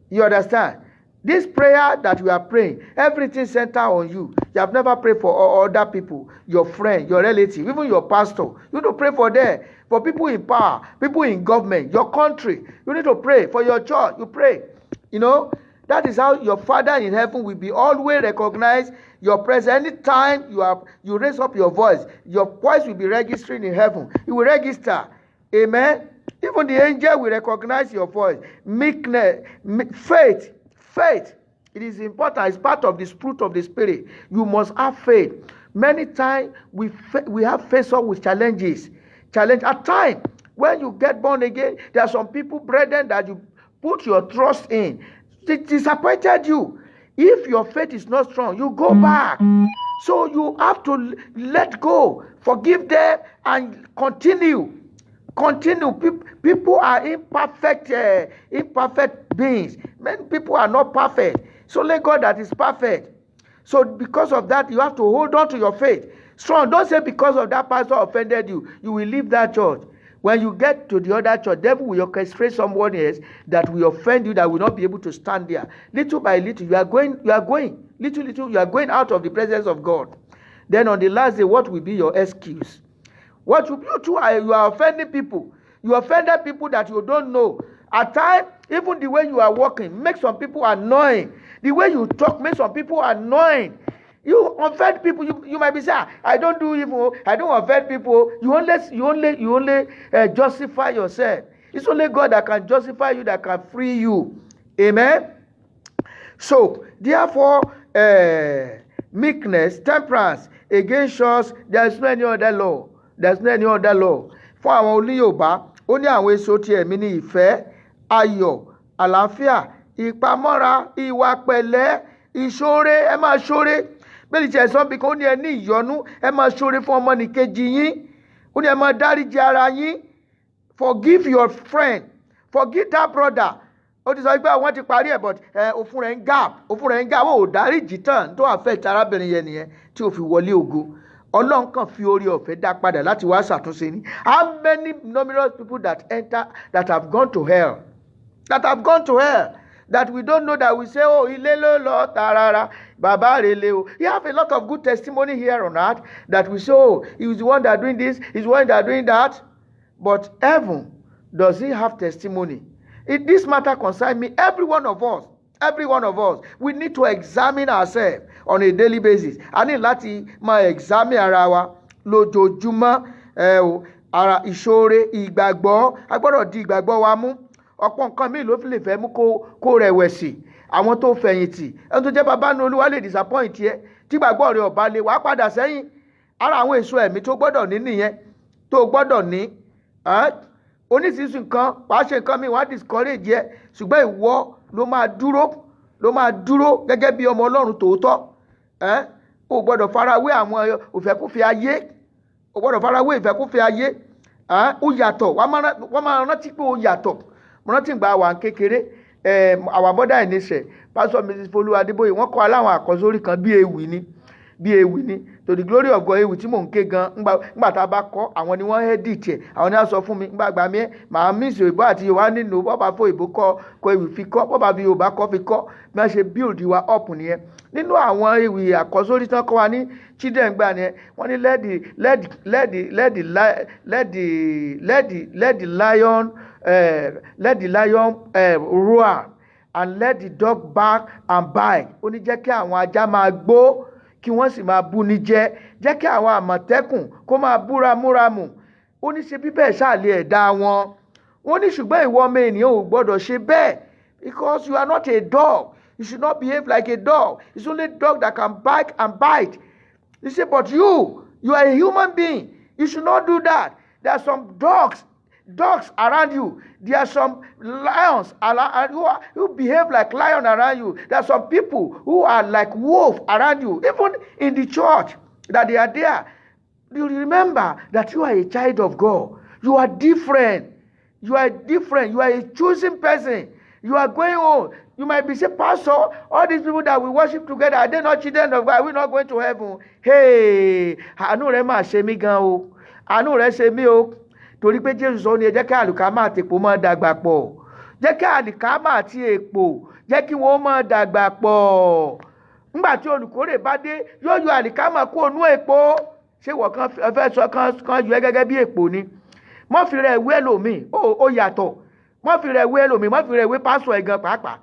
You understand? This prayer that we are praying, everything center on you. You have never prayed for other people, your friend, your relative, even your pastor. You need to pray for them, for people in power, people in government, your country. You need to pray for your church. You pray. That is how your Father in heaven will be always recognize your presence. Anytime you raise up your voice will be registering in heaven. It will register. Amen. Even the angel will recognize your voice. Meekness, faith. It is important. It's part of the fruit of the Spirit. You must have faith. Many times we have faced up with challenges. At times, when you get born again, there are some people, brethren, that you put your trust in. They disappointed you. If your faith is not strong, you go back. So you have to let go, forgive them, and continue. People are imperfect beings. Many people are not perfect. It's only God that is perfect. So because of that, you have to hold on to your faith. Strong. Don't say because of that pastor offended you, you will leave that church. When you get to the other church, devil will orchestrate someone else that will offend you, that will not be able to stand there. Little by little, you are going. Little, you are going out of the presence of God. Then on the last day, what will be your excuse? What you do, you are offending people. You offended people that you don't know. At times, even the way you are walking makes some people annoying. The way you talk makes some people annoying. You offend people. You might be saying, I don't do evil. I don't offend people. You only justify yourself. It's only God that can justify you, that can free you. Amen. So, therefore, meekness, temperance, against us, there is no any other law. There is no any other law. Fún àwọn olóyòbá, ó ní àwọn èso ti ẹ̀mí ní ìfẹ́, ayọ̀, àlàáfíà, ìpamọ́ra, ìwà pẹ̀lẹ́, ìṣoore, ẹ máa ṣoore. Bẹ́ẹ̀ni tí ẹ̀sán bí kan ó ní ẹ ní ìyọ́nú, ẹ máa ṣoore fún ọmọnìkejì yín. Ó ní ẹ máa dáríjì ara yín. Forgive your friend. Forgive that brother. Ó ti sọ pé àwọn ti parí ẹ̀, but òfun rẹ̀ ń gap. Ó dáríjì tán tó affect arábìnrin yẹn nìyẹn tí ó fi wọlé ògo. Ọlọ́run kàn fi orí ọ̀fẹ́ dá padà láti wá ṣàtúnṣe ní. How many numerous people that have gone to hell? That we don't know, that we say, oh, ilé ló lọ tarara, bàbá rele o. You have a lot of good testimony here on earth that we say, oh, he is the one that doing this, he's the one that doing that. But heaven, does he have testimony? This matter concerns me, every one of us. We need to examine ourselves on a daily basis. A ní láti máa examine ara wa lójoojúmọ́. Ara ìṣoore, ìgbàgbọ́, a gbọ́dọ̀ di ìgbàgbọ́ wa mú. Ọ̀pọ̀ nǹkan míì ló fi lè fẹ́ mú kó rẹ̀wẹ̀sì. Àwọn tó fẹ̀yìntì, ẹni tó jẹ́ bàbá ní Olúwa lè disappoint ẹ. Tí ìgbàgbọ́ rẹ ọ̀bá lè wá padà sẹ́yìn. Ara àwọn èso ẹ̀mí tó gbọ́dọ̀ ní nìyẹn. Tó gbọ́dọ̀ ní. Oníṣìíṣìí nǹkan, wàá ṣe nǹkan míì, wàá discourage ẹ. Ṣùgbọ́n ìwọ ló máa dúró gẹ́gẹ́ bí ọmọ Ọlọ́run tòótọ́. O gbọ́dọ̀ farawé àwọn òfẹ́kúfẹ́ ayé. Ó yàtọ̀, wọ́n máa rántí pé ó yàtọ̀. Mo rántí ìgbà wà kékeré, our mother in Israel, Pastor Mrs. Folú Adébóyè, wọ́n kọ́ aláwọn àkọ́sórí kan bí ewì ni. To the glory of God, ewì tí mò ń ké gan, ńgbà tá a bá kọ́, àwọn ni wọ́n edit ẹ̀, àwọn ni wọ́n sọ fún mi, ńgbà gbà mí màá miss Yorùbá àti Yorùbá nínú, bọ́ba fún Ìbò kọ ewì fi kọ́, bọ́ba fi Yorùbá kọ́ fi kọ́, bí wọ́n ṣe build wa up nìyẹn. Nínú àwọn ewì àkọ́sórí tán kọ́ wa ní children gbà nìyẹn, wọ́n ní let the lion roar and let the dog bark and bite. Ó ní jẹ́ kí àwọn ajá máa gbó, kí wọ́n sì máa bú ni jẹ. Jẹ́ kí àwọn àmọ̀tẹ́kùn kó máa búra múramù. Ó ní ṣe bí bẹ́ẹ̀ ṣàlẹ̀ ẹ̀dá wọn. Wọ́n ní ṣùgbọ́n ìwọ ọmọ ènìyàn ò gbọ́dọ̀ ṣe bẹ́ẹ̀, because you are not a dog. You should not behave like a dog. It's only a dog that can bark and bite. You say, but you are a human being. You should not do that. There are some dogs around you. There are some lions who behave like lion around you. There are some people who are like wolf around you. Even in the church, that they are there. You remember that you are a child of God. You are different. You are a chosen person. You are going on. You might be saying, Pastor, all these people that we worship together, are they not children of God? Are we not going to heaven? Hey, àánú rẹ̀ máa ṣe mí gan o. Àánú rẹ̀ ṣe mí o. Torí pé Jésù sọ ní ẹ jẹ́ kí àlùkámà àti èpò máa dàgbà pọ̀. Jẹ́ kí àlùkámà àti èpò, jẹ́ kí wọ́n máa dàgbà pọ̀. Nígbà tí olùkórè bá dé, yóò yọ àlùkámà kúrò nínú èpò. Ṣé wọ́n kan fẹ́ sọ kan yọ ẹ́ gẹ́gẹ́ bí èpò ni? Má fi rẹ̀ wé ẹlòmíì, ó yàtọ̀. Má fi rẹ̀ wé ẹlòmíì, má fi rẹ̀ wé pásọ̀ ẹ̀gàn pàápàá.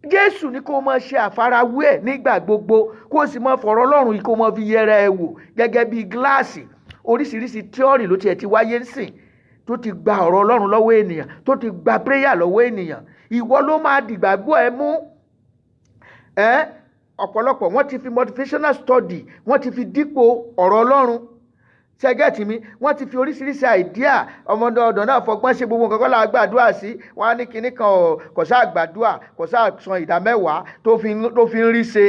Jésù ní kó máa ṣe àfarawé ẹ̀ nígbà gbogbo, kó sì máa fọ̀rọ̀ Ọlọ́run yìí kó máa fi yẹra ẹ wò gẹ́gẹ́ bí gíláàsì. Oríṣiríṣi tíọ́rì ló tiẹ̀ ti wáyé ń sìn, tó ti gba ọ̀rọ̀ Ọlọ́run lọ́wọ́ ènìyàn, tó ti gba prayer lọ́wọ́ ènìyàn. Ìwọ ló máa dìgbàgbọ́ ẹ mú. ọ̀pọ̀lọpọ̀ wọ́n ti fi motivational study wọ́n ti fi dípò ọ̀rọ̀ Ọlọ́run ṣẹ́gẹ́tì mi wọ́n ti fi oríṣiríṣi àìdíà ọmọdé ọ̀dọ̀ náà fọgbọ́n ṣe gbogbo nǹkan kọ́ la gbàdúrà sí wọ́n á ní kinní kan kò sáà gbàdúrà kò sáà san ìdá mẹ́wàá tó fi ń rí ṣe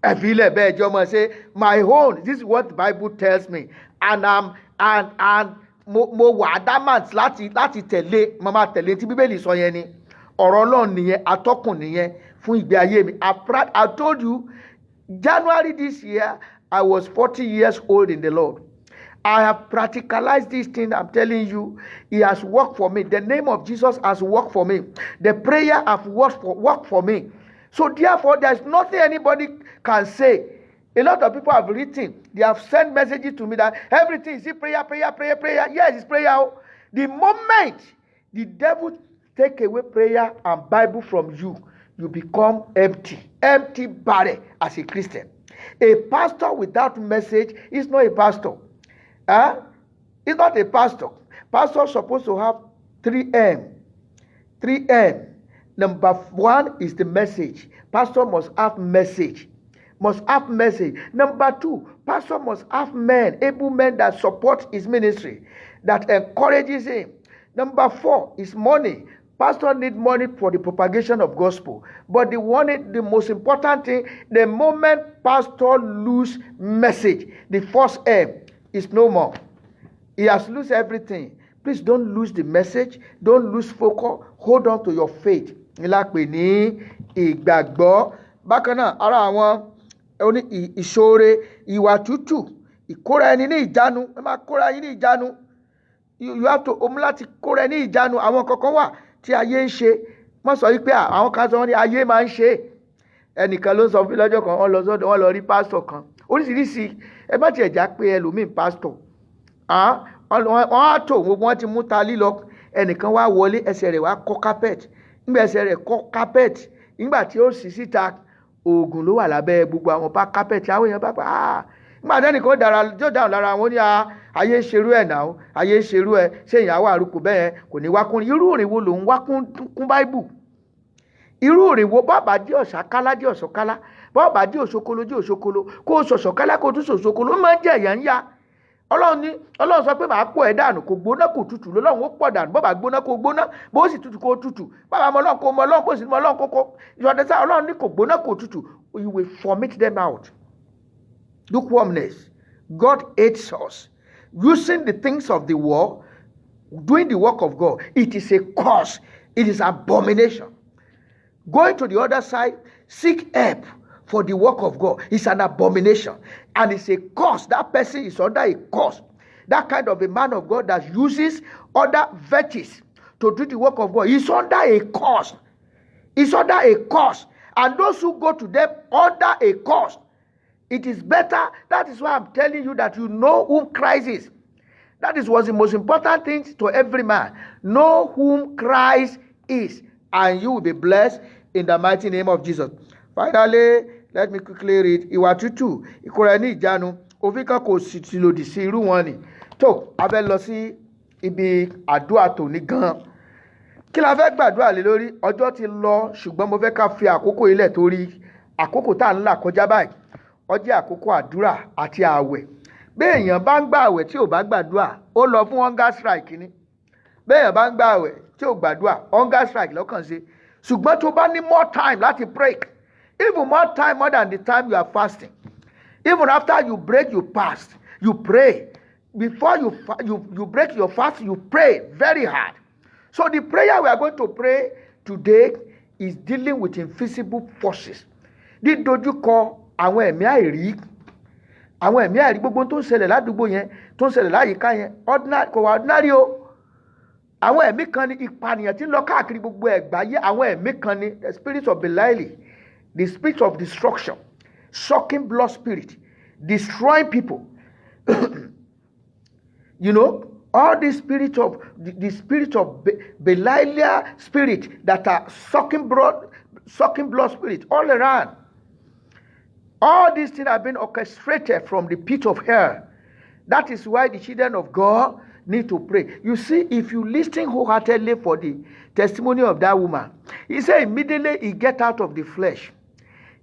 ẹ̀fí ilẹ̀ bẹ́ẹ̀ jọ mọ̀ ṣe my own this is what the Bible tells me and mo wà adamant láti tẹ̀lé mo máa tẹ̀lé tí Bíbélì sọ yẹn ni ọ̀rọ̀ Ọlọ́run nìyẹn atọ́kùn nìyẹn fún ìgbé ayé mi. I told you January this year I was 40 years old in the Lord. I have practicalized this thing I'm telling you. It has worked for me. The name of Jesus has worked for me. The prayer have worked for me. So therefore, there's nothing anybody can say. A lot of people have written. They have sent messages to me that everything is prayer. Yes, it's prayer. The moment the devil take away prayer and Bible from you, you become empty barrel as a Christian. A pastor without message is not a pastor. It's not a pastor. Pastor is supposed to have 3M. 3M. Number 1 is the message. Pastor must have message. Number 2, pastor must have men, able men that support his ministry, that encourages him. Number 4 is money. Pastor need money for the propagation of gospel. But the most important thing, the moment pastor lose message, the first M is no more. He has lost everything. Please don't lose the message. Don't lose focus. Hold on to your faith. Ìlàpè ní ìgbàgbọ́. Bákan náà, ara àwọn ìṣoore, ìwà tútù, ìkóra ẹni ní ìjánu. Ẹ máa kóra ẹni ní ìjánu. You have to láti kóra ẹni ní ìjánu. Àwọn kankan wà tí ayé ń ṣe. Wọ́n sọ wípé àwọn kan sọ wọ́n ní ayé máa ń ṣe. Ẹnìkan ló ń sọ fún lọ́jọ́ kan, wọ́n lọ rí pásítọ̀ kan. Oríṣiríṣi ẹ má tiẹ̀ já pé ẹlòmíì pásítọ̀. Wọ́n á tò wọ́n ti mú ta lílọ. Ẹnìkan wá wọlé ẹsẹ̀ rẹ̀ wá kọ́ carpet. Nígbà ẹsẹ̀ rẹ̀ kọ́ carpet. Nígbà tí ó sì síta oògùn ló wà lábẹ́ gbogbo àwọn carpet. Àwọn èèyàn bá pa nígbà tí ẹnìkan dáhùn lára wọn ní ayé ṣerú ẹ̀ náà ayé ṣerú ẹ̀ ṣé ìyàwó àrùkù bẹ́ẹ̀ kò ní wá kún irú òrìn wo lòun wá kún Bible. Irú òrìn wo bàbá dí ọ̀sàkálá dí ọ̀sọ̀kálá bàbá dí òṣokolo kó o ṣọ̀ṣọ̀kálá kó o tún ṣòṣokolo ó máa ń jẹ́ ẹ̀yà ń yá. Ọlọ́run sọ pé màá pọ̀ ẹ́ dànù kò gbóná kò tutù lọ́lọ́run ó pọ̀ dànù bọ́bà gbóná kò gbóná bó sì tutù kò tutù bàbá mọ Ọlọ́run kò mọ Ọlọ́run kò sì mọ Ọlọ́run kókó ìṣọ̀dẹ́sá Ọlọ́run ní kò gbóná kò tutù. You will vomit them out. Lukewarmness. God hates us. Using the things of the world, doing the work of God, it is a curse. It is abomination. Going to the other side, seek help for the work of God is an abomination. And it's a curse. That person is under a curse. That kind of a man of God that uses other virtues to do the work of God is under a curse. It's under a curse. And those who go to them under a curse, it is better. That is why I'm telling you that you know whom Christ is. That is what's the most important thing to every man. Know whom Christ is, and you will be blessed in the mighty name of Jesus. Finally, let me quickly read. Ìwà tútù, ìkóra ní ìjánu, òfin kan kò sì ti lòdì sí irú wọn ni. Tó, a fẹ́ lọ sí ibi àdúrà tòní gan. Kí la fẹ́ gbàdúrà lé lórí? Ọjọ́ ti lọ, ṣùgbọ́n mo fẹ́ ká fi àkókò ilẹ̀ torí àkókò tá à ń là kọjá báyìí. Ó jẹ́ àkókò àdúrà àti ààwẹ̀. Béèyàn bá ń gbà àwẹ̀ tí ò bá gbàdúrà, ó lọ fún hunger strike ni. Béèyàn bá ń gbà àwẹ̀ tí ò gbàdúrà, hunger strike lọ́kàn ṣe. Ṣùgbọ́n tó bá ní more time láti break, even more time more than the time you are fasting. Even after you break your fast, you pray. Before you break your fast, you pray very hard. So the prayer we are going to pray today is dealing with invisible forces. Didojuko àwọn ẹ̀mí àìrí. Àwọn ẹ̀mí àìrí gbogbo tó ń ṣẹlẹ̀ ládùúgbò yẹn, tó ń ṣẹlẹ̀ láyìíká yẹn, kò wá ordinary o. Àwọn ẹ̀mí kan ní ìpànìyàn tí ń lọ káàkiri gbogbo ẹ̀gbáyé. Àwọn ẹ̀mí kan ní the spirit of Belial, the spirit of destruction, sucking blood spirit, destroying people. You know, all the spirit of Belial spirit that are sucking blood spirit all around. All these things have been orchestrated from the pit of hell. That is why the children of God need to pray. You see, if you listen wholeheartedly for the testimony of that woman, he said immediately he get out of the flesh.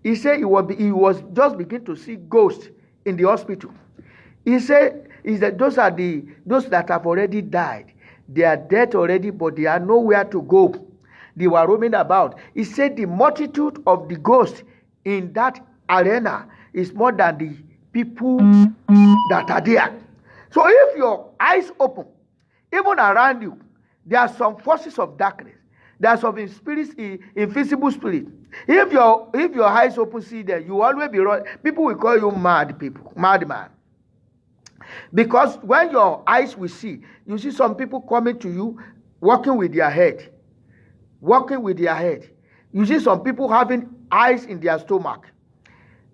He said he was just beginning to see ghosts in the hospital. He said those that have already died. They are dead already, but they are nowhere to go. They were roaming about. He said the multitude of the ghosts in that arena is more than the people that are there. So if your eyes open, even around you, there are some forces of darkness. There are some invisible spirit. If your eyes open, see them, you always be wrong. People will call you madman. Because when your eyes will see, you see some people coming to you, walking with their head. You see some people having eyes in their stomach.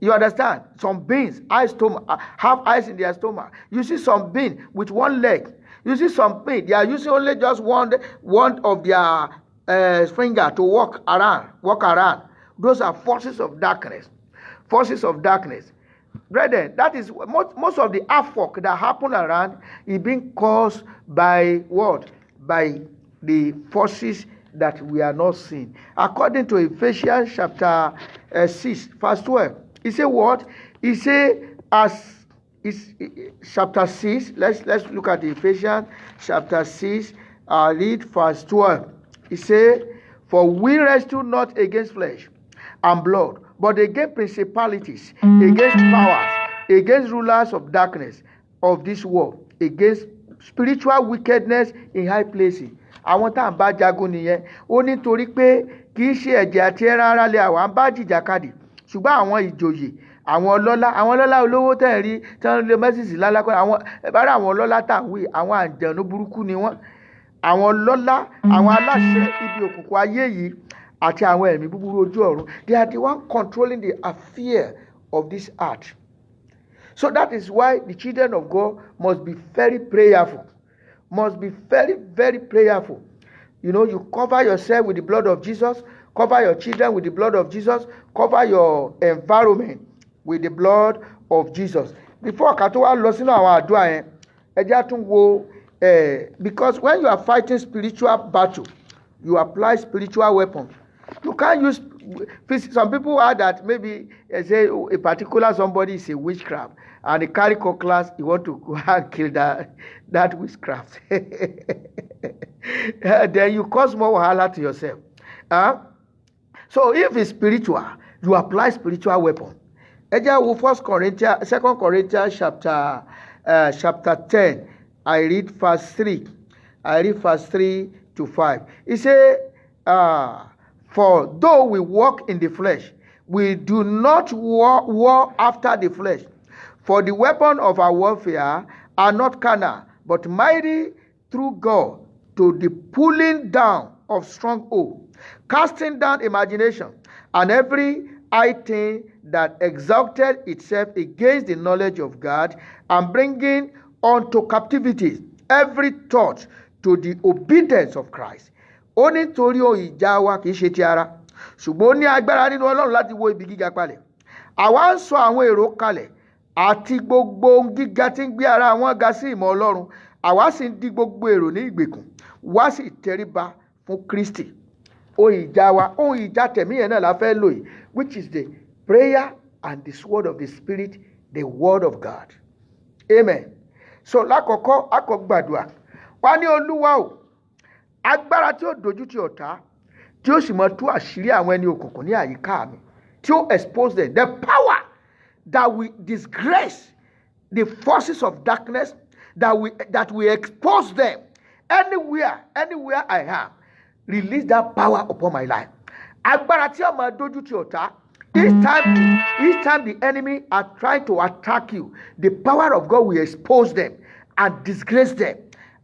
You understand? Some beings have eyes in their stomach. You see some beings with one leg. You see some beings, they are using only just one of their finger to walk around. Those are forces of darkness. Brethren, that is most of the havoc that happen around is being caused by what? By the forces that we are not seeing. According to Ephesians chapter 6, verse 12, he said what? He said chapter 6. Let's look at Ephesians chapter 6. Read verse 12. He said, "For we wrestle not against flesh and blood, but against principalities, against powers, against rulers of darkness of this world, against spiritual wickedness in high places." Àwọn tá à ń bá jagun nìyẹn. Ó ní torí pé kì í ṣe ẹ̀jẹ̀ àti ẹran ara lé àwọn à ń bá jìjàkadì, ṣùgbọ́n àwọn ìjòyè, àwọn ọlọ́lá olówó tẹ̀ ń rí tí wọ́n lé mẹ́sìsì lálákọ́, àwọn ọlọ́lá tà ń wí, àwọn àǹjẹ̀nú burúkú ni wọ́n. Àwọn ọlọ́lá, àwọn aláṣẹ ibi òkùnkùn ayé yìí àti àwọn ẹ̀mí búburú ojú ọ̀run, they are the one controlling the affair of this earth. So that is why the children of God must be very prayerful. Very prayerful. You know, you cover yourself with the blood of Jesus, cover your children with the blood of Jesus, cover your environment with the blood of Jesus. Before ká tó wá lọ sínú àwọn àdúrà yẹn, ẹ jẹ́ á tún wo because when you are fighting spiritual battle, you apply spiritual weapons. You can't use some people are that maybe say a particular somebody is a witchcraft and they carry cutlass, you want to go and kill that witchcraft. Then you cause more wahala to yourself. So if it's spiritual, you apply spiritual weapon. Second Corinthians chapter 10. I read verse 3 to 5. It says, "For though we walk in the flesh, we do not war after the flesh. For the weapon of our warfare are not carnal, but mighty through God to the pulling down of strongholds, casting down imagination and every high thing that exalted itself against the knowledge of God, and bringing unto captivity every thought to the obedience of Christ." Ó ní torí ìjà wa kìí ṣe ti ara, ṣùgbọ́n ó ní agbára nínú Ọlọ́run láti wó ibi gíga palẹ̀. Àwa ń sọ àwọn èrò kalẹ̀ àti gbogbo ohun gíga tí ń gbé ara wọn ga sí ìmọ̀ Ọlọ́run. Àwa sì ń di gbogbo èrò ní ìgbèkùn, wá sì tẹríba fún Kristi. Ohun ìjà tẹ̀mí yẹn náà la fẹ́ lò yìí, which is the prayer and the sword of the Spirit, the word of God. Amen. So lákọ̀ọ́kọ́ akọ̀gbàdùà wá ní Olúwa o, agbára tí ó dojú ti ọ̀tá, tí ó sì mọ tú àṣírí àwọn ẹni òkùnkùn ní àyíká mi, tí ó expose them, the power that will disgrace the forces of darkness, that will expose them anywhere I am. Release that power upon my life. Agbára tí ó mọ dojú ti ọ̀tá, each time the enemy are trying to attack you, the power of God will expose them and disgrace them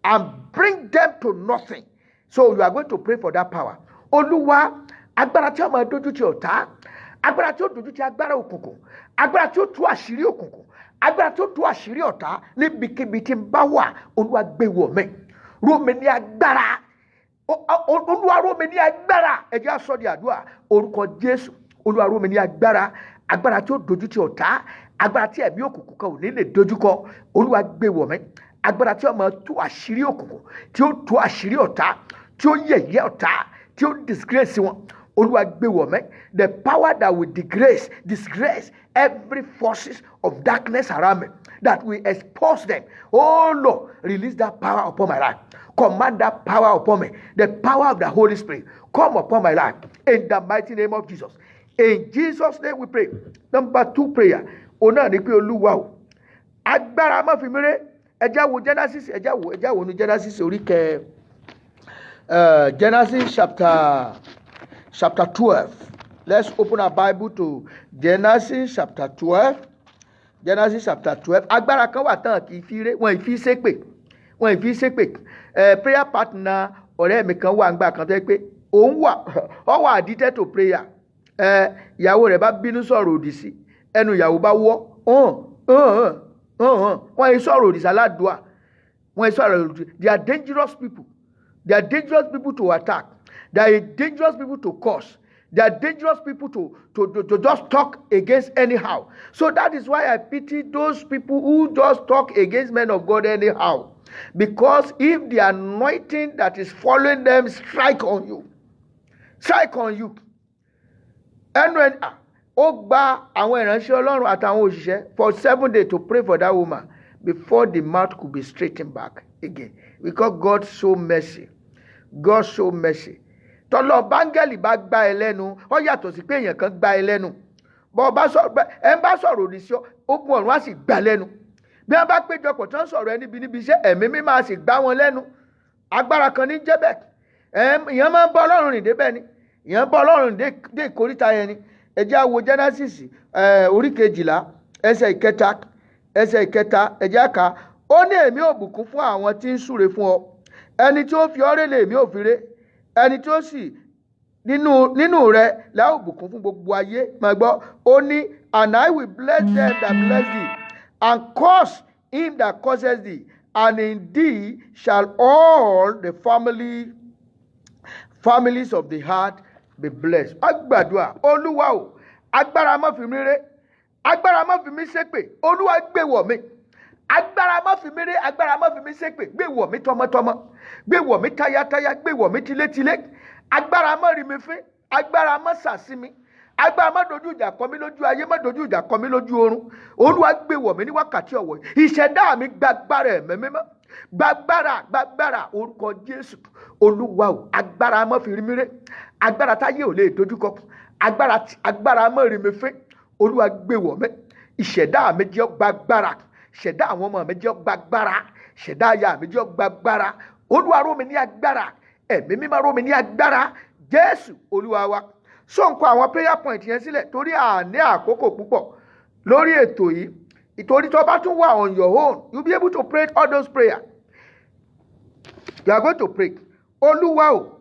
and bring them to nothing. So you are going to pray for that power. Olúwa, agbára tí ó máa dojú ti ọ̀tá, agbára tí ó dojú ti agbára òkùnkùn, agbára tí ó tú àṣírí òkùnkùn, agbára tí ó tú àṣírí ọ̀tá níbikíbi tí ń bá wà, Olúwa gbé wọ̀ mí. Ró mi ní agbára. Olúwa ró mi ní agbára. Ẹ jẹ́ á sọ di àdúrà. Orúkọ Jésù. Olúwa ró mi ní agbára. Agbára tí ó dojú ti ọ̀tá, agbára tí ẹ̀mí òkùnkùn kan ò ní lè dojúkọ. Olúwa gbé wọ̀ mí. Agbára tí ó máa tú àṣírí òkùnkùn, tí ó tú àṣírí ọ̀tá, tí ó yẹ̀yẹ́ ọ̀tá, tí ó disgrace wọn. Olúwa gbé wọ̀ mí. The power that will disgrace every forces of darkness around me, that will expose them. Oh Lord, release that power upon my life. Command that power upon me. The power of the Holy Spirit come upon my life. In the mighty name of Jesus. In Jesus' name we pray. Number 2 prayer. Ona ni pé Olúwa o. Agbára má fi mí ré. Ẹ já wo Genesis, ẹ já wo ní Genesis orí Genesis chapter 12. Let's open our Bible to Genesis chapter 12. Genesis chapter 12. Agbára kan wà tán kì í fi ré, wọ́n ì fi ṣépè. Wọ́n ì fi ṣépè. Prayer partner ọ̀rẹ́ mi kan wà ńgbà kan tó pé òun wà addicted to prayer. Ìyàwó rẹ̀ bá bínú sọ̀rọ̀ òdì sí. Ẹnu ìyàwó bá wọ́. Wọ́n ì sọ̀rọ̀ òdì sáládùá. Wọ́n ì sọ̀rọ̀ òdì. They are dangerous people. They are dangerous people to attack. They are dangerous people to curse. They are dangerous people to just talk against anyhow. So that is why I pity those people who just talk against men of God anyhow. Because if the anointing that is following them strike on you. And when ó gba àwọn ìránṣẹ́ Ọlọ́run àtàwọn òṣìṣẹ́ for 7 days to pray for that woman before the mouth could be straightened back again. Because God show mercy. God show mercy. Tọ́lọ́ báńgẹ́lì bá gbá ẹ lẹ́nu, ó yàtọ̀ sí pé èèyàn kan gbá ẹ lẹ́nu. Bọ́ bá sọ̀rọ̀ òdì sí ọ, ogun ọ̀run á sì gbá lẹ́nu. Bí wọ́n bá péjọpọ̀ tí wọ́n sọ̀rọ̀ ẹ níbi iṣẹ́, ẹ̀mí mímọ́ á sì gbá wọn lẹ́nu. Agbára kan ní jẹ́ bẹ́ẹ̀. Ìyẹn máa ń bọ́ Ọlọ́run rìn débẹ̀ ni. Ìyẹn bọ́ Ọlọ́run dé ìkórìtà yẹn ni. Ẹ jẹ́ á wo Genesis orí 12 ẹsẹ̀ ìkẹta ẹ jẹ́ á kà. Ó ní èmi ò bùkún fún àwọn tí ń súre fún ọ. Ẹni tí ó fi ọ́ ré lèmi ò fi ré. Ẹni tí ó sì nínú rẹ̀ la ó bùkún fún gbogbo ayé. Máa gbọ́, ó ní, and I will bless them that bless thee, and curse him that curses thee, and in thee shall all the families of the heart be blessed. Agbàdúrà, Olúwa o, agbára má fi mí ré, agbára má fi mí ṣépè, Olúwa gbé wọ̀ mí. Agbára má fi mí ré, agbára má fi mí ṣépè, gbé wọ̀ mí tọmọtọmọ, gbé wọ̀ mí tayátayá, gbé wọ̀ mí tilétilé. Agbára má rí mi fín, agbára má sàsí mi, agbára má dojú ìjà kọ mí lójú ayé, má dojú ìjà kọ mí lójú ọ̀run. Olúwa gbé wọ̀ mí ní wákàtí ọ̀wọ̀ yìí. Ìṣẹ̀dá mi gbàgbára ẹ̀mí mímọ́, gbàgbára orúkọ Jésù. Olúwa o, agbára má fi rí mi ré, agbára táyé ò lè dojúkọ, agbára má rí mi fín. Olúwa gbé wọ̀ mí. Ìṣẹ̀dá mi jẹ́ gbàgbára, ṣẹ̀dá àwọn ọmọ mi jẹ́ gbàgbára, ṣẹ̀dá aya mi jẹ́ gbàgbára. Olúwa ró mi ní agbára, ẹ̀mí mímọ́ ró mi ní agbára. Jésù Olúwa wa. So nǹkan àwọn prayer point yẹn sílẹ̀ torí àní àkókò púpọ̀ lórí ètò yìí. Ìtorí tó bá tún wà on your own, you'll be able to pray all those prayers. You are going to pray. Olúwa o,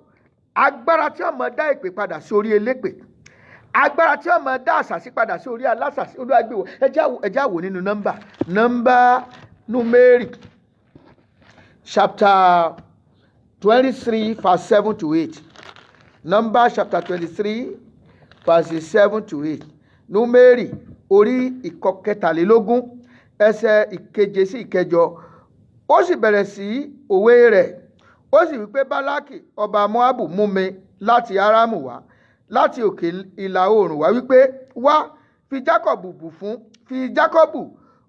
agbára tí ó máa dá ìpè padà sí orí elépè, agbára tí ó máa dá àṣàsí padà sí orí alásàsí, Olúwa gbé wọ̀. Ẹ já wò nínú Númérì chapter 23 verse 7 to 8. Numbers chapter 23 verses 7 to 8. Númérì orí ìkọkẹtàlélógún ẹsẹ̀ ìkeje sí ìkẹjọ. Ó sì bẹ̀rẹ̀ sí òwe rẹ̀. Ó sì wípé Bálákì ọba Móábù mú mi láti Árámù wá, láti òkè ìlà oòrùn wá, wípé wá fi Jákọ́bù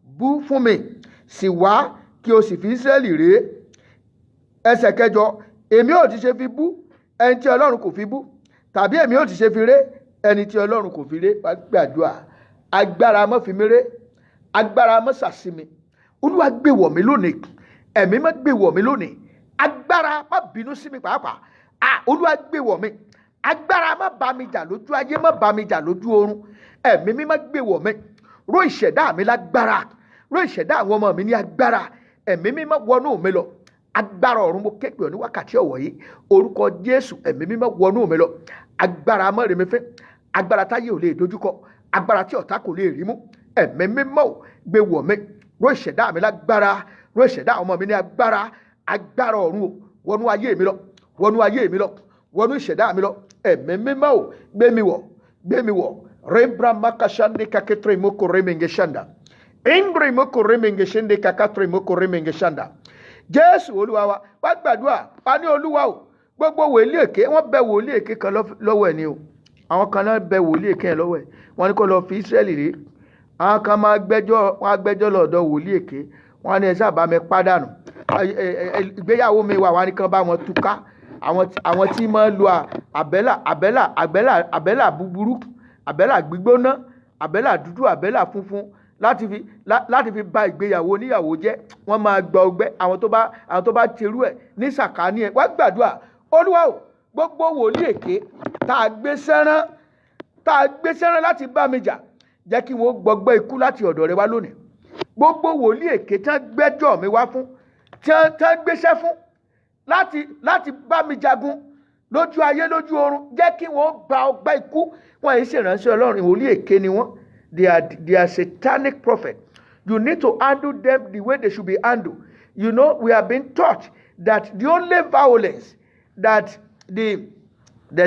bú fún mi, sì wá kí o sì fi Ísírẹ́lì ré. Ẹsẹ̀ kẹjọ, èmi ò ti ṣe fi bú ẹni tí Ọlọ́run kò fi bú, tàbí èmi ò ti ṣe fi ré ẹni tí Ọlọ́run kò fi ré. Wá gbàdúrà, agbára má fi mí ré, agbára má sàsí mi. Olúwa gbé wọ̀ mí lónìí, ẹ̀mí má gbé wọ̀ mí lónìí. Agbára má bínú sí mi pàápàá. Olúwa gbé wọ̀ mí. Agbára má bá mi jà lójú ayé, má bá mi jà lójú ọ̀run. Ẹ̀mí mi má gbé wọ̀ mí. Ró ìṣẹ̀dá mi lágbára, ró ìṣẹ̀dá àwọn ọmọ mi ní agbára. Ẹ̀mí mi má wọnú mi lọ. Agbára ọ̀run mo képe ọ ní wákàtí ọ̀wọ̀ yìí. Orúkọ Jésù, ẹ̀mí mi má wọnú mi lọ. Agbára má rí mi fín, agbára táyé ò lè dojúkọ, agbára tí ọ̀tá kò lè rí mú. Ẹ̀mí mi má gbé wọ̀ mí. Ró ìṣẹ̀dá mi lágbára, ró ìṣẹ̀dá àwọn ọmọ mi ní agbára. Agbára ọ̀run o, wọnú ayé mi lọ, wọnú ayé mi lọ, wọnú ìṣẹ̀dá mi lọ. Ẹ̀mí mímọ́ o, gbé mi wọ̀. Rembra makashande kaketre moko remenge shanda. Imbre moko remenge shende kakatre moko remenge shanda. Jésù Olúwa wa gbàdúrà, pa ní Olúwa o, gbogbo wòlíì èké, wọ́n bẹ wòlíì èké kan lọ́wọ́ ẹ̀ ni o. àwọn kan náà bẹ wòlíì èké yẹn lọ́wọ́ ẹ̀ wọ́n ní kó lọ fi Ísírẹ́lì rí àwọn kan máa gbẹ́jọ́ lọ́dọ̀ wòlíì èké wọ́n ní ẹ sábà mi pàdánù ìgbéyàwó mi wà wọ́n ní kán bá wọn túká àwọn tí máa lu àbẹ́là búburú àbẹ́là gbígbóná àbẹ́là dúdú àbẹ́là funfun láti fi bà ìgbéyàwó oníyàwó jẹ́ wọ́n máa gba ọgbẹ́ àwọn tó bá tirú ẹ̀ ní sàkání ẹ̀ wá gbàdúrà Olúwa o gbogbo wòlíì èké tá a gbé sẹ́rán láti bá mi jà jẹ́ kí wọ́n gbọgbẹ́ ikú láti ọ̀dọ̀ rẹ wá lónìí gbogbo wòlíì èké tán gbẹ́jọ́ mi wá fún tán gbéṣẹ́ fún láti bá mi jagun lójú ayé lójú ọ̀run jẹ́ kí wọ́n gba ọgbẹ́ ikú wọ́n yìí ṣèrànṣẹ́ Ọlọ́run wòlíì èké ni wọ́n. They are satanic prophets. You need to handle them the way they should be handled. You know, we have been taught that the only violence that the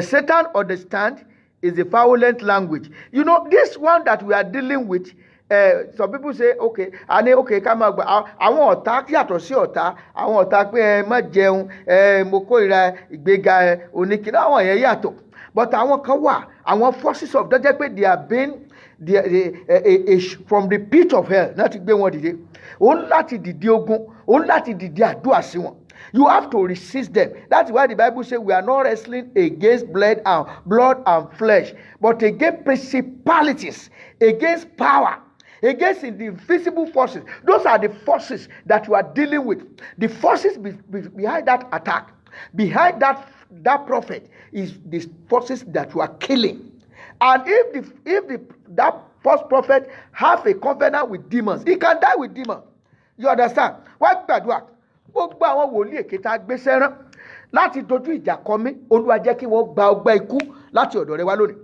Satan understands is the violent language. You know, this one that we are dealing with, some people say, okay, ká máa gbà àwọn ọ̀tá yàtọ̀ sí ọ̀tá, àwọn ọ̀tá pé ẹ má jẹun, mo kórìíra ìgbéga oníkìlá àwọn yẹn yàtọ̀. But àwọn kan wà, àwọn forces of jẹ́ pé they are being from the pit of hell láti gbé wọn dìde òun láti dìde ogun òun láti dìde àdúrà sí wọn. You have to resist them. That's why the Bible says we are not wrestling against blood and flesh, but against principalities, against power, against the invisible forces. Those are the forces that you are dealing with. The forces behind that attack, behind that prophet, is the forces that you are killing. And if that false prophet have a covenant with demons, he can die with demons. You understand? Why gbàdúrà gbogbo àwọn wòlíì èké tá a gbé sẹ́rán láti dojú ìjà kọ mí Olúwa jẹ́ kí wọ́n gba ọgbẹ́ ikú láti ọ̀dọ̀ rẹ wá lónìí.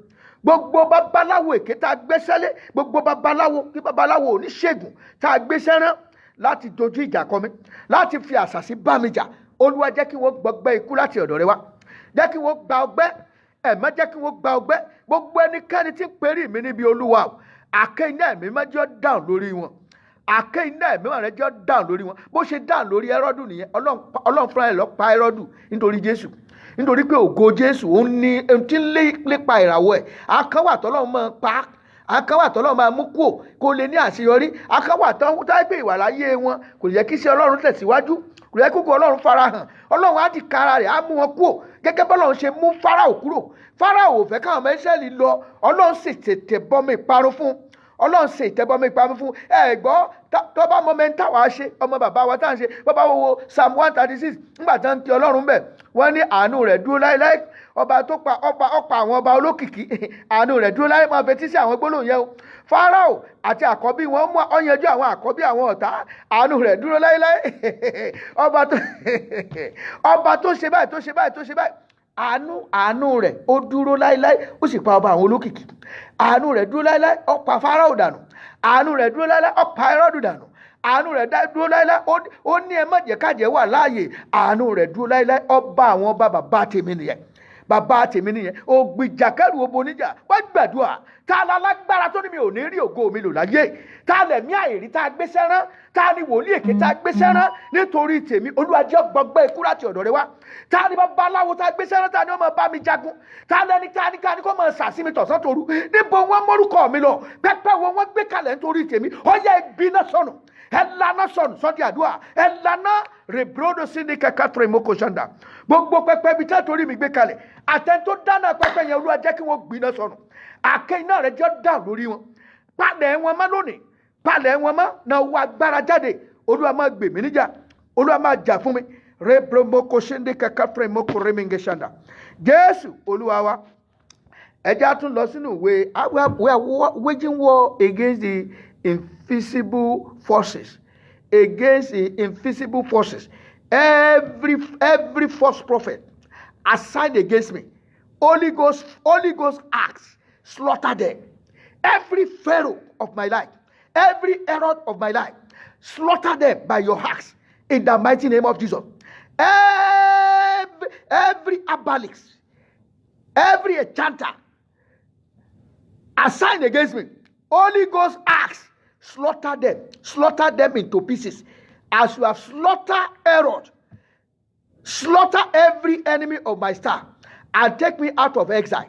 Gbogbo babaláwo èké tá a gbé sẹ́lẹ̀ gbogbo babaláwo oníṣègùn tá a gbé sẹ́rán láti dojú ìjà kọ mí láti fi àṣàsí bá mi jà Olúwa jẹ́ kí wọ́n gbọgbẹ́ ikú láti ọ̀dọ̀ rẹ wá. Jẹ́ kí wọ́n gba ọgbẹ́ má jẹ́ kí wọ́n gba ọgbẹ́ gbogbo ẹnikẹ́ni tí ń perí mi níbi Olúwa àké iná ẹ̀mí má jẹ́ dáhùn lórí wọn àké iná ẹ̀mí má jẹ́ dáhùn lórí wọn bó ṣe dáhùn lórí Hẹ́rọ́dù nìyẹn Ọlọ́run fúnra ẹ̀ ló pa Hẹ́rọ́dù nítorí Jésù nítorí pé ògo Jésù òun ní tí ń lépa ìràwọ̀ ẹ̀ àkànwà tọ́lọ́run máa pa àkànwà tọ́lọ́run máa mú kó lè ní àṣeyọrí àkànwà tó táyé pé ìwà láyé wọn kò yẹ kí iṣẹ́ Ọlọ́run tẹ̀síwájú kò yẹ kókó Ọlọ́run farahàn Ọlọ́run á di kára rẹ̀ á mú wọn kúrò gẹ́gẹ́ bọ́lọ́run ṣe mú Fáráò kúrò Fáráò ò fẹ́ káwọn ọmọ Ísírẹ́lì lọ Ọlọ́run sì tètè bọ́mọ ìparun fún Ọlọ́run sì tẹ́bọ́mọ ìparun fún ẹ̀gbọ́ tó bá mọ mẹ́ta wàá ṣe ọmọ bàbá wa tá à ń ṣe bàbá wo Psalm 136 nígbà tó ń ti Ọlọ́run bẹ̀ wọ́n ní àánú rẹ̀ dúró láéláé ọba tó pa àwọn ọba olókìkí àánú rẹ̀ dúró láéláé máa fetí sí àwọn gbólóhùn yẹn o Fáráò àti àkọ́bí wọn mú ọ̀yanjú àwọn àkọ́bí àwọn ọ̀tá àánú rẹ̀ dúró láéláé ọba tó ṣe báyìí àánú rẹ̀ ó dúró láéláé ó sì pa ọba àwọn olókìkí àánú rẹ̀ dúró láéláé ó pa Fáráò dànù àánú rẹ̀ dúró láéláé ó pa Hẹ́rọ́dù dànù àánú rẹ̀ dúró láéláé ó ní ẹ má jẹ́ kájẹ́ wà láàyè àánú rẹ̀ dúró láéláé ọba àwọn ọba bàbá tèmi nìyẹn ògbìjà kẹrù obo níjà wá gbàdúrà tá a lágbára tó ní mi ò ní rí ògo mi lò láyé tá a lẹ̀mí àìrí tá a gbé sẹ́rán tá a ní wòlíì èké tá a gbé sẹ́rán nítorí tèmi Olúwa jẹ́ gbọgbẹ́ ikú láti ọ̀dọ̀ rẹ wá tá a ní babaláwo tá a gbé sẹ́rán tá a ní wọ́n máa bá mi jagun tá a lẹ́ni tá a ní ká ní kó máa sàsí mi tọ̀sán tòru níbo wọ́n mórúkọ mi lọ pẹ́pẹ́ wo wọ́n gbé kalẹ̀ nítorí tèmi ó yẹ ìbínú sọnù ẹlànà sọnù sọdí àdúrà ẹlànà rèbródò síndí kẹkẹ tó ìmọ̀kò ṣàǹdà gbogbo pẹpẹ bíi tẹ́tòrí mi gbé kalẹ̀ àtẹ̀ntó dáná pẹpẹ yẹn Olúwa jẹ́ kí wọ́n gbiná sọnù àké iná rẹ̀ jẹ́ dáhùn lórí wọn palẹ̀ wọn mọ́ lónìí palẹ̀ wọn mọ́ náà wọ agbára jáde Olúwa máa gbè mí níjà Olúwa máa jà fún mi rèbródò síndí kẹkẹ tó ìmọ̀kò rèmíngẹ ṣàǹdà Jésù Olúwa wa ẹjẹ́ á tún lọ sínú ìwé we are waging war against the invisible forces every false prophet assigned against me Holy Ghost acts slaughter them every pharaoh of my life every Herod of my life slaughter them by your acts in the mighty name of Jesus every herbalist every enchanter assigned against me Holy Ghost acts slaughter them into pieces as you have slaughtered Herod. Slaughter every enemy of my star and take me out of exile.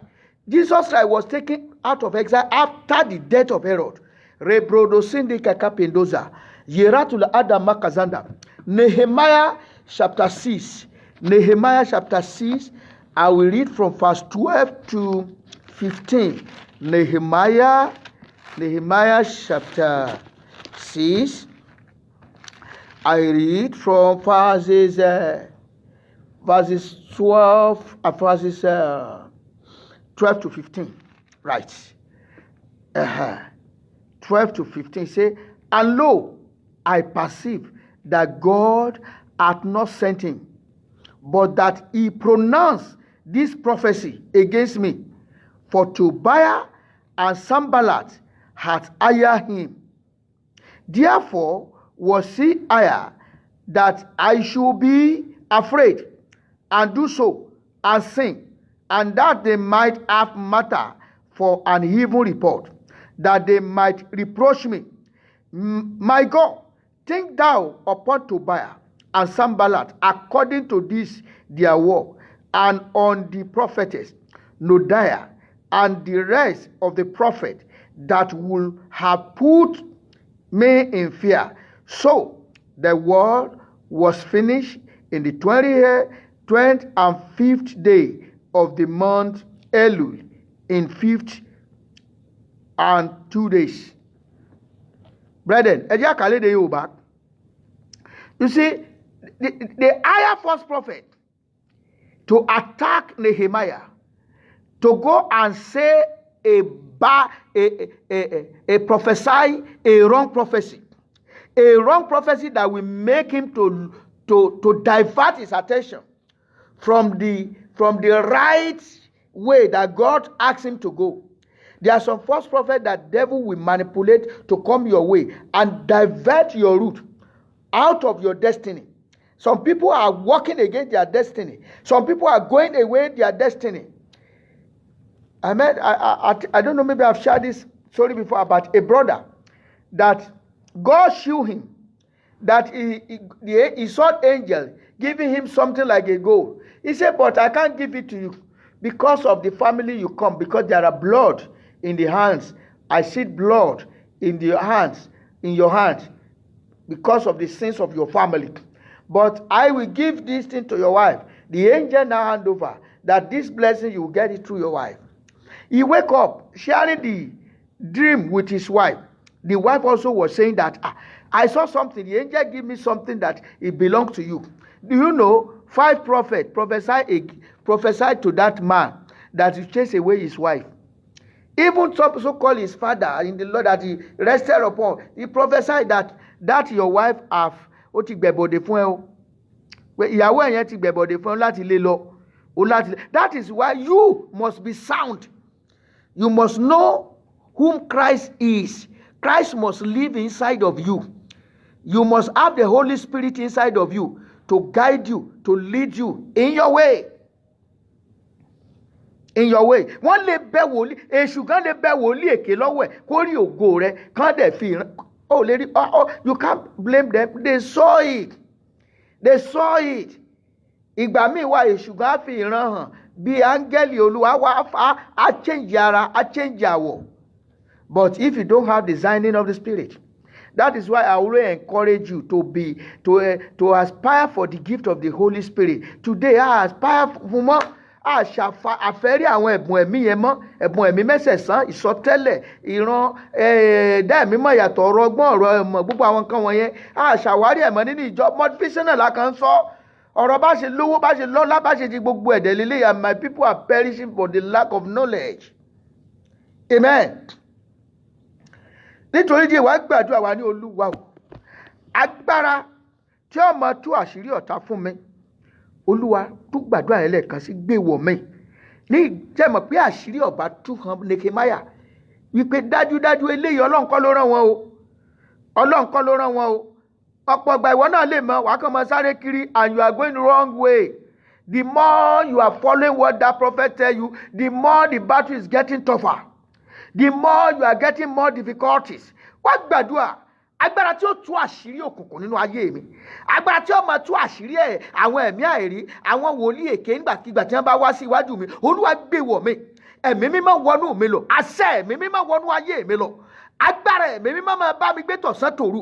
Jesus Christ was taken out of exile after the death of Herod. Rebrodosindi kakapendoza. Yeratula Adama Kazanda. Nehemiah chapter 6. Nehemiah chapter 6. I will read from verse 12 to 15. Nehemiah chapter 6. I read from verses 12 to 15. Right. 12 to 15 say, and lo, I perceive that God hath not sent him, but that he pronounced this prophecy against me. For Tobiah and Sanballat hath hired him. Therefore was he hired, that I should be afraid, and do so, and sin, and that they might have matter for an evil report, that they might reproach me. My God, think thou upon Tobiah and Sanballat according to this their work, and on the prophetess Noadiah and the rest of the prophet that will have put me in fear. So the word was finished in the 20th and 5th day of the month Elul, in 5th and 2 days. Brethren, you see, the higher false prophet to attack Nehemiah, to go and say a prophesy a wrong prophecy that will make him to divert his attention from the right way that God asked him to go. There are some false prophets that devil will manipulate to come your way and divert your route out of your destiny. Some people are walking against their destiny. Some people are going away their destiny. I don't know, maybe I've shared this story before about a brother that God showed him that he saw angel giving him something like a gold. He said, but I can't give it to you because of the family you come, because there are blood in the hands. I see blood in your hands, because of the sins of your family. But I will give this thing to your wife. The angel now hand over that this blessing you will get it through your wife. He wake up sharing the dream with his wife. The wife also was saying that I saw something. The angel gave me something that it belongs to you. Do you know 5 prophets prophesied to that man that he chase away his wife. Even some so-called his father in the Lord that he rested upon. He prophesied that your wife have ó ti gbẹ̀bọ̀dé fún ẹ o. Ìyàwó ẹ̀yẹn ti gbẹ̀bọ̀dé fún ẹ láti lé lọ. That is why you must be sound. You must know whom Christ is. Christ must live inside of you. You must have the Holy Spirit inside of you to guide you, to lead you in your way. In your way. Wọ́n lè bẹ̀ wòlíì, èṣù kan lè bẹ̀ wòlíì èké lọ́wọ́ ẹ̀ kó rí ògo rẹ̀ kán dẹ̀ fi ìran. You can't blame them. They saw it. Ìgbà míì wá èṣù kan á fi ìran hàn bí áńgẹ́lì Olúwa wá á change ara, á change àwọ̀. But if you don't have the discerning of the Spirit, that is why I always encourage you to aspire for the gift of the Holy Spirit. Today I aspire for more. Àfẹ́rí àwọn ẹ̀bùn ẹ̀mí yẹn mọ́, ẹ̀bùn ẹ̀mí mẹ́sẹ̀sán, ìsọtẹ́lẹ̀, ìran ẹ̀ẹ́dẹ́ẹ̀mí mọ̀ yàtọ̀ ọ̀rọ̀ ọgbọ́n ọ̀rọ̀ ẹ̀mọ̀ gbogbo àwọn nǹkan wọ̀nyẹn àṣàwárí ẹ̀mọ́ nínú ìjọ motivational la kàn ń sọ ọ̀rọ̀ bá ṣe lówó bá ṣe lọ́lá bá ṣe di gbogbo ẹ̀dẹ̀ lélẹ̀ and my people are perishing for the lack of knowledge. Amen. Nítorí díẹ̀ wá gbàdúrà wá ní Olúwa o agbára tí ó máa tú àṣírí ọ̀tá fún mi. Olúwa tú gbàdúrà yẹn lẹ́ẹ̀kan sí gbé wọ̀ mí ní jẹ́mọ̀ pé àṣírí ọba tú hàn Nehemiah wípé dájúdájú eléyìí Ọlọ́run kọ́ ló rán wọn o ọ̀pọ̀ ọgbà ìwọ náà lè mọ wàá kàn máa sáré kiri and you are going the wrong way. The more you are following what that prophet tell you, the more the battle is getting tougher, the more you are getting more difficulties. Wá gbàdúrà agbára tí ó tú àṣírí òkùnkùn nínú ayé mi, agbára tí ó máa tú àṣírí àwọn ẹ̀mí àìrí, àwọn wòlíì èké nígbàkigbà tí wọ́n bá wá sí iwájú mi, Olúwa gbé wọ̀ mí ẹ̀mí mímọ́ wọnú mi lọ àṣẹ ẹ̀mí mímọ́ wọnú ayé mi lọ agbára ẹ̀mí mímọ́ máa bá mi gbé tọ̀sán tòru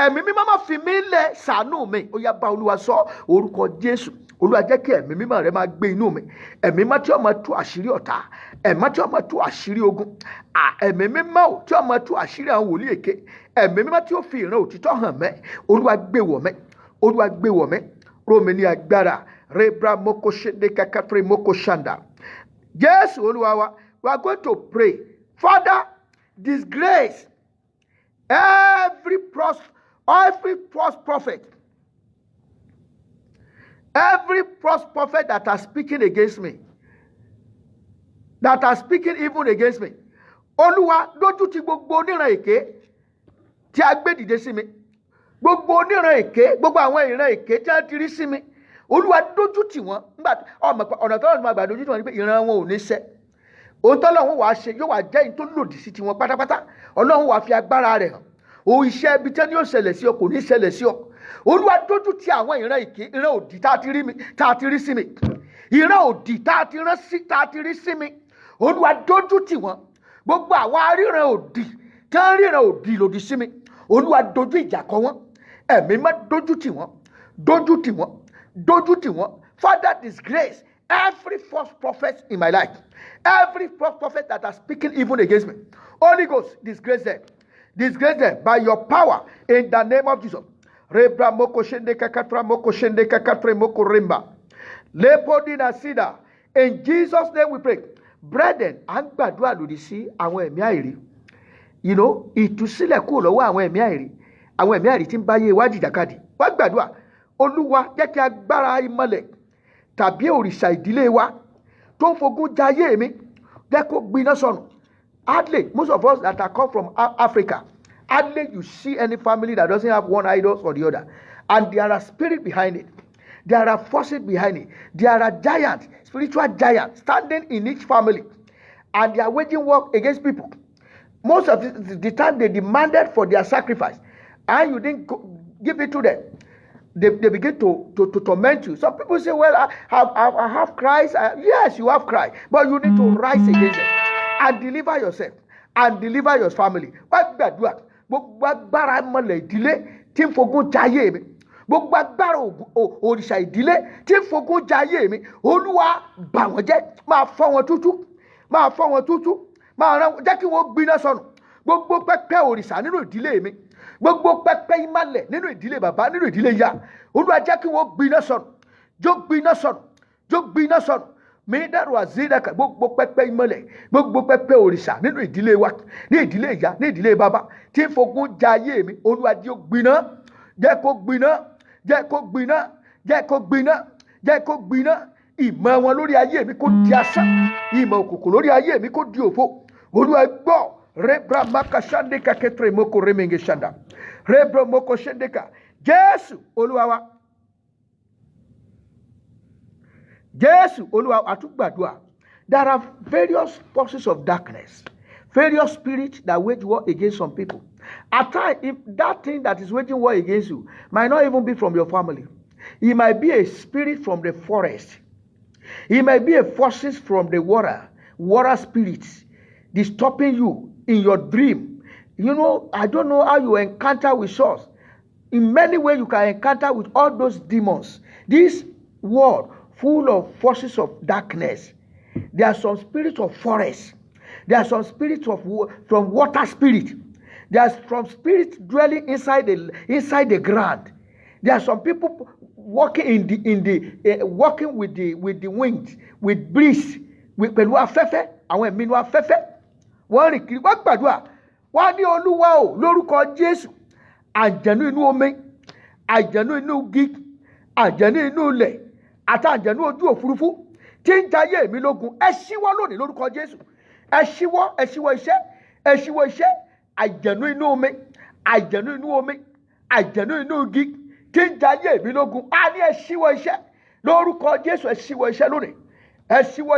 ẹ̀mí mímọ́ máa fi mí lẹ̀ ṣàánú mi ó yá bá Olúwa sọ orúkọ Jésù Olúwa jẹ́ kí ẹ̀mí mímọ́ rẹ máa gbé inú mi ẹ̀mí mímọ́ tí ó máa tú àṣírí ọ̀tá ẹ̀mí mímọ́ tí ó máa tú àṣírí ogun ẹ̀mí mímọ́ tí ó máa tú àṣírí àwọn wòlíì èké ẹ̀mí mímọ́ tí ó fi ìran òtítọ́ hàn mẹ́ Olúwa gbé wọ̀ mẹ́ Olúwa gbé wọ̀ mẹ́ rómi ní agbára rebra moko shende kakatre moko shanda Jésù Olúwa wa we are going to pray Father disgrace every false prophet that are speaking against me that are speaking even against me Olúwa dójú tì gbogbo oníran èké tí a gbé dìde sí mi gbogbo oníran èké gbogbo àwọn ìran èké tí a ti rí sí mi Olúwa dójú tì wọ́n nígbà ọ̀nà tó lọ́nà máa dójú tì wọ́n ni pé ìran wọn ò ní ṣẹ ohun tọ́lọ́run wàá ṣe yóò wá jẹ́ ìyìn tó lòdì sí tiwọn pátápátá Ọlọ́run wàá fi agbára rẹ̀ hàn òun iṣẹ́ ibi tí yóò ṣẹlẹ̀ sí ọ kò ní ṣẹlẹ̀ sí ọ Olúwa dójú tì àwọn ìran èké ìran òdì tá a ti rí sí mi ìran òdì tá a ti rí sí mi Olúwa dójú tì wọ́n gbogbo àwọn aríran òdì tí wọ́n ríran òdì lòdì sí mi Olúwa dojú ìjà kọ wọ́n ẹ̀mí má dójú tì wọ́n dójú tì wọ́n dójú tì wọ́n Father disgrace every false prophet in my life every false prophet that are speaking even against me Holy Ghost disgrace them by your power in the name of Jesus rebra moko shende kakatra moko shende kakatre moko rimba lepodina sida in Jesus name we pray brethren à ń gbàdúrà lòdì sí àwọn ẹ̀mí àìrí ìtúsílẹ̀ kúrò lọ́wọ́ àwọn ẹ̀mí àìrí tí ń bá yé wájú ìjàkadì wá gbàdúrà Olúwa jẹ́ kí agbára ìmọ̀lẹ̀ tàbí òrìṣà ìdílé wa tó ń fogun jayé mi jẹ́ kó gbiná sọnù hardly most of us that are come from Africa hardly you see any family that doesn't have one idol or the other and there are spirits behind it there are forces behind it there are giants spiritual giants standing in each family and they are waging war against people most of the time they demanded for their sacrifice and you didn't give it to them they begin to torment you. Some people say, well, I have Christ. Yes, you have Christ. But you need to rise against them and deliver yourself and deliver your family. Gbogbo agbára ìmọ̀lẹ̀ ìdílé tí ń fogun jayé mi. Gbogbo agbára òrìṣà ìdílé tí ń fogun jayé mi. Olúwa bà wọ́n jẹ́. Máa fọ́ wọn tútú. Jẹ́ kí wọ́n gbiná sọnù. Gbogbo pẹpẹ òrìṣà nínú ìdílé mi. Gbogbo pẹpẹ ìmọ̀lẹ̀ nínú ìdílé bàbá nínú ìdílé ìyá Olúwa jẹ́ kí wọ́n gbiná sọnù jó gbiná sọnù mídàrú àzídàkà gbogbo pẹpẹ ìmọ̀lẹ̀ gbogbo pẹpẹ òrìṣà nínú ìdílé wa ní ìdílé ìyá ní ìdílé bàbá tí ń fogun ja ayé mi Olúwa jẹ́ kó gbiná ìmọ̀ wọn lórí ayé mi kó di asán ìmọ̀ òkùnkùn lórí ayé mi kó di òfo Olúwa gbọ́ rebra maka shandeka ketre moko remenge shanda rebra moko shandeka Jésù Olúwa wa àtúgbàdúà there are various forces of darkness various spirits that wage war against some people at times if that thing that is waging war against you might not even be from your family it might be a spirit from the forest it might be a forces from the water spirits disturbing you in your dream. I don't know how you encounter with souls. In many ways, you can encounter with all those demons. This world full of forces of darkness. There are some spirits of forest. There are some spirits from water spirit. There are some spirits dwelling inside the ground. There are some people walking walking with the wind, with breeze, with pẹ̀lú afẹ́fẹ́, àwọn ẹ̀mí inú afẹ́fẹ́. Wọ́n rìn kiri wọ́n gbàdúrà wọ́n ní Olúwa o lórúkọ Jésù àjẹ̀nú inú omi àjẹ̀nú inú igi àjẹ̀nú inú ilẹ̀ àti àjẹ̀nú ojú òfurufú tí ń jayé mi lógun ẹ ṣíwọ́ lónìí lórúkọ Jésù ẹ ṣíwọ́ iṣẹ́ àjẹ̀nú inú omi àjẹ̀nú inú omi àjẹ̀nú inú igi tí ń jayé mi lógun a ní ẹ ṣíwọ́ iṣẹ́ lórúkọ Jésù ẹ ṣíwọ́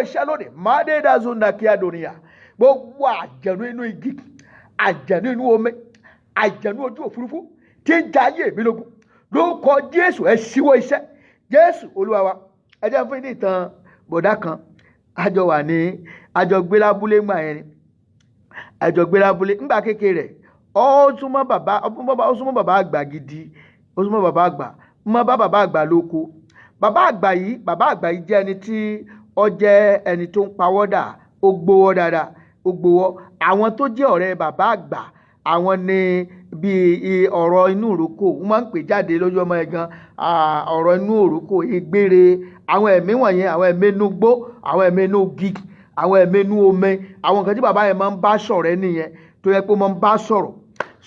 iṣẹ́ lónìí mádédazundakiadonia gbogbo àjẹ̀nú inú igi àjẹ̀nú inú omi àjẹ̀nú ojú òfurufú tí ń jayé mi lógun lórúkọ Jésù ẹ ṣíwọ́ iṣẹ́ Jésù Olúwa wa ẹ jẹ́ fún ní ìtàn bọ̀dá kan àjọ wà ní àjọ gbé lábúlé ńgbà yẹn ni àjọ gbé lábúlé ńgbà kékeré ó súnmọ́ bàbá àgbà gidi ó súnmọ́ bàbá àgbà mọ́ bá bàbá àgbà lóko bàbá àgbà yìí jẹ́ ẹni tí ó jẹ́ ẹni tó ń pawọ́dà ó gbowó dáadáa ó gbowó àwọn tó jẹ́ ọ̀rẹ́ bàbá àgbà àwọn ni bíi ọ̀rọ̀ inú òrókò wọ́n máa ń pè jáde lójú ọmọ ẹ̀ gan ọ̀rọ̀ inú òrókò ìgbére àwọn ẹ̀mí wọ̀nyẹn àwọn ẹ̀mí inú gbó àwọn ẹ̀mí inú igi àwọn ẹ̀mí inú omi àwọn nǹkan tí bàbá yẹn máa ń bá sọ̀rọ̀ nìyẹn tó yẹ pé ó máa ń bá sọ̀rọ̀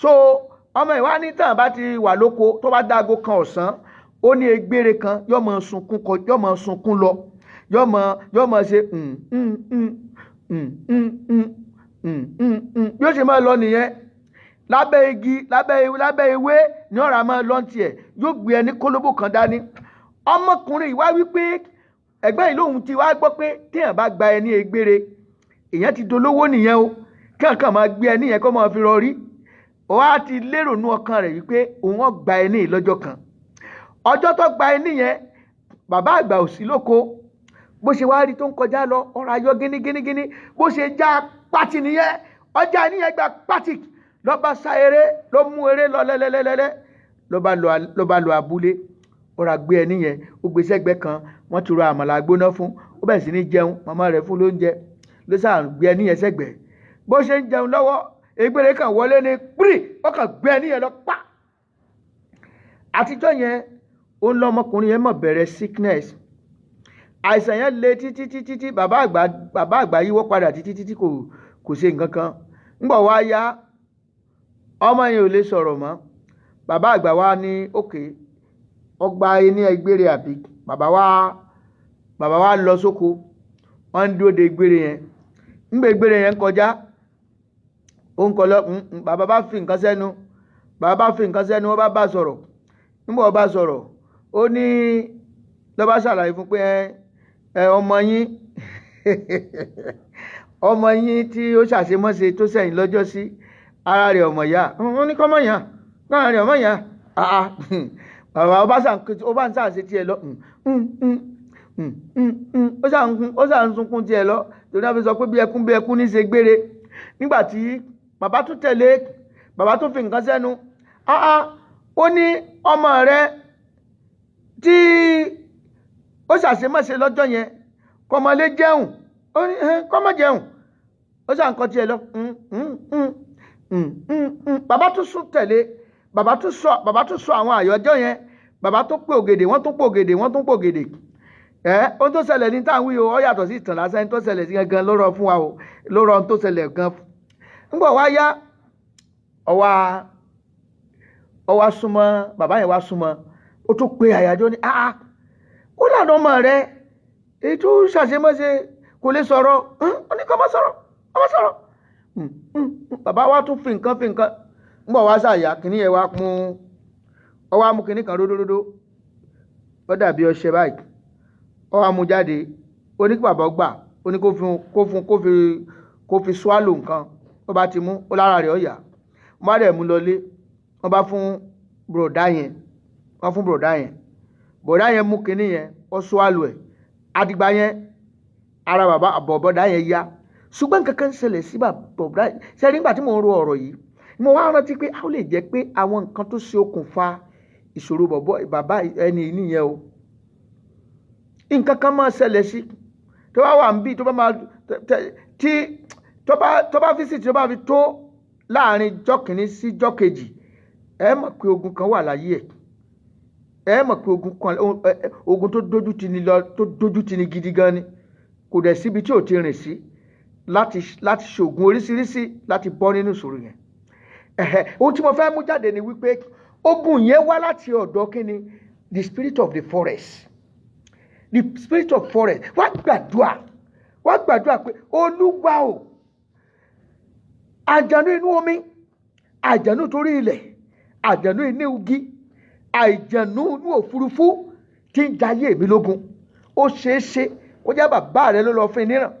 so ọmọ ìwá ní tàn bá ti wà lóko tó bá dáago kan ọ̀sán ó ní egbére kan yóò máa sunkún lọ yóò máa ṣe yóò ṣe máa lọ nìyẹn lábẹ́ igi lábẹ́ ewé ní ọ̀rá máa lọ tiẹ̀ yóò gbé ẹni kólóbó kan dání ọmọkùnrin ìwá wípé ẹgbẹ́ yìí lòun ti wá gbọ́ pé téèyàn bá gba ẹni egbére èèyàn ti dolówó nìyẹn o kankan máa gbé ẹni yẹn kó máa fi rọrí ó wá ti lérò nú ọkàn rẹ̀ wípé òun ó gba ẹni lọ́jọ́ kan ọjọ́ tó gba ẹni yẹn bàbá àgbà ò sí lóko bó ṣe wá rí tó ń kọjá lọ ọ̀rọ̀ ayọ̀ gínígíní bó ṣe já pátì nìyẹn ọjà ẹni yẹn gba pátì ló bá sá eré ló mú eré lọ lẹ́lẹ́lẹ́lẹ́ ló bá lọ abúlé ó ra gbé ẹni yẹn ó gbé sẹ́gbẹ́ kan wọ́n ti ro àmàlà gbóná fún ó bẹ̀rẹ̀ sí ní jẹun màmá rẹ̀ fún lóúnjẹ ló sá gbé ẹni yẹn sẹ́gbẹ́ bó ṣe ń jẹun lọ́wọ́ egbére kan wọlé ní pírì ó kàn gbé ẹni yẹn lọ pa àtijọ́ yẹn ó ń lọ ọmọkùnrin yẹn mọ̀ bẹ̀rẹ̀ sickness àìsàn yẹn le títí bàbá àgbà yíwọ́ padà títí kò ṣe nǹkan kan ńgbọ̀ wá yá ọmọ yẹn ò lè sọ̀rọ̀ mọ́ bàbá àgbà wa ní òkè ọgbà ẹni egbére àbí bàbá wa lọ sóko wọ́n ń dúró de egbére yẹn ńgbà egbére yẹn kọjá ó ń kọlọ bàbá bá fi nǹkan sẹ́nu wọ́n bá sọ̀rọ̀ ńgbà wọ́n bá sọ̀rọ̀ ó ní ló bá ṣàlàyé fún pé ọmọ yín tí ó ṣàṣemọ́ṣe tó sẹ́yìn lọ́jọ́ sí ara rẹ̀ ọmọ ìyá ó ní kọ́mọ yàn kára rẹ̀ ọmọ yàn bàbá ó bá ń ṣàṣe tiẹ̀ lọ ó ṣà ń sunkún tiẹ̀ lọ torí wọ́n fi sọ pé bí ẹkún ní ṣe gbére nígbà tí bàbá tún tẹ̀lé bàbá tún fi nǹkan sẹ́nu ó ní ọmọ rẹ̀ tí ó ṣàṣemọ́ṣe lọ́jọ́ yẹn kọ́mọlé jẹun ó ní kọ́mọ jẹun ó ṣà ń kọ́ tiẹ̀ lọ bàbá tún sún tẹ̀lé bàbá tún sọ àwọn àyọjọ́ yẹn bàbá tún pè ògèdè wọ́n tún pògèdè ohun tó ṣẹlẹ̀ ní táwọn wíwo ó yàtọ̀ sí ìtàn lásán tó ṣẹlẹ̀ sí gangan ló rọ fún wa o ló rọ ohun tó ṣẹlẹ̀ gan ńgbọ̀ wá yá ọwá súnmọ́ bàbá yẹn wá súnmọ́ ó tún pe àyájọ́ ní ó lànà ọmọ rẹ èyí tó ṣàṣemọ́ṣe kò lè sọ̀rọ̀ ó ní kọ́ mọ́ sọ̀rọ̀ bàbá wa tún fi nǹkan ńgbọ̀ wá ṣàyà kìíní yẹn wá ọwá mú kìíní kan ródódódó ó dàbí ọṣẹ báyìí ọwá mú jáde ó ní kí bàbá gbà ó ní kó fi swallow nǹkan ó bá ti mú ó lára rẹ̀ ọ̀yà wọ́n bá dẹ̀ mú lọlé wọ́n bá fún bùrọ̀dá yẹn bùrọ̀dá yẹn mú kìíní yẹn ó swallow ẹ̀ àdìgbà yẹn ara bọ̀bọ̀dá yẹn yá ṣùgbọ́n kankan ṣẹlẹ̀ sí bọ̀bọ̀dá yẹn ṣe nígbà tí mo ń ro ọ̀rọ̀ yìí mo wá rántí pé a ó lè jẹ́ pé àwọn nǹkan tó ṣe okùnfà ìṣòro bàbá ẹni nìyẹn o nǹkan kan máa ṣẹlẹ̀ sí tó bá wà ń bí tó bá fíìsì tí ó bá fi tó láàrin jọ́ kìíní sí jọ́ kejì ẹ mọ̀ pé ogun kan wà láyé ẹ mọ̀ pé ogun tó dójú tì ní gidi gan ni kò dẹ̀ síbi tí ò ti rìn sí láti ṣògùn oríṣiríṣi láti bọ́ nínú ìṣòro yẹn ohun tí mo fẹ́ mú jáde ni wípé ogun yẹn wá láti ọ̀dọ̀ kí ni the spirit of the forest wá gbàdúrà pé olúwa o àjànú inú omi àjànú torí ilẹ̀ àjànú inú igi àjànú inú òfurufú tí ń jayé mi lógun ó ṣeéṣe ó jẹ́ bàbá rẹ ló lọ fún níran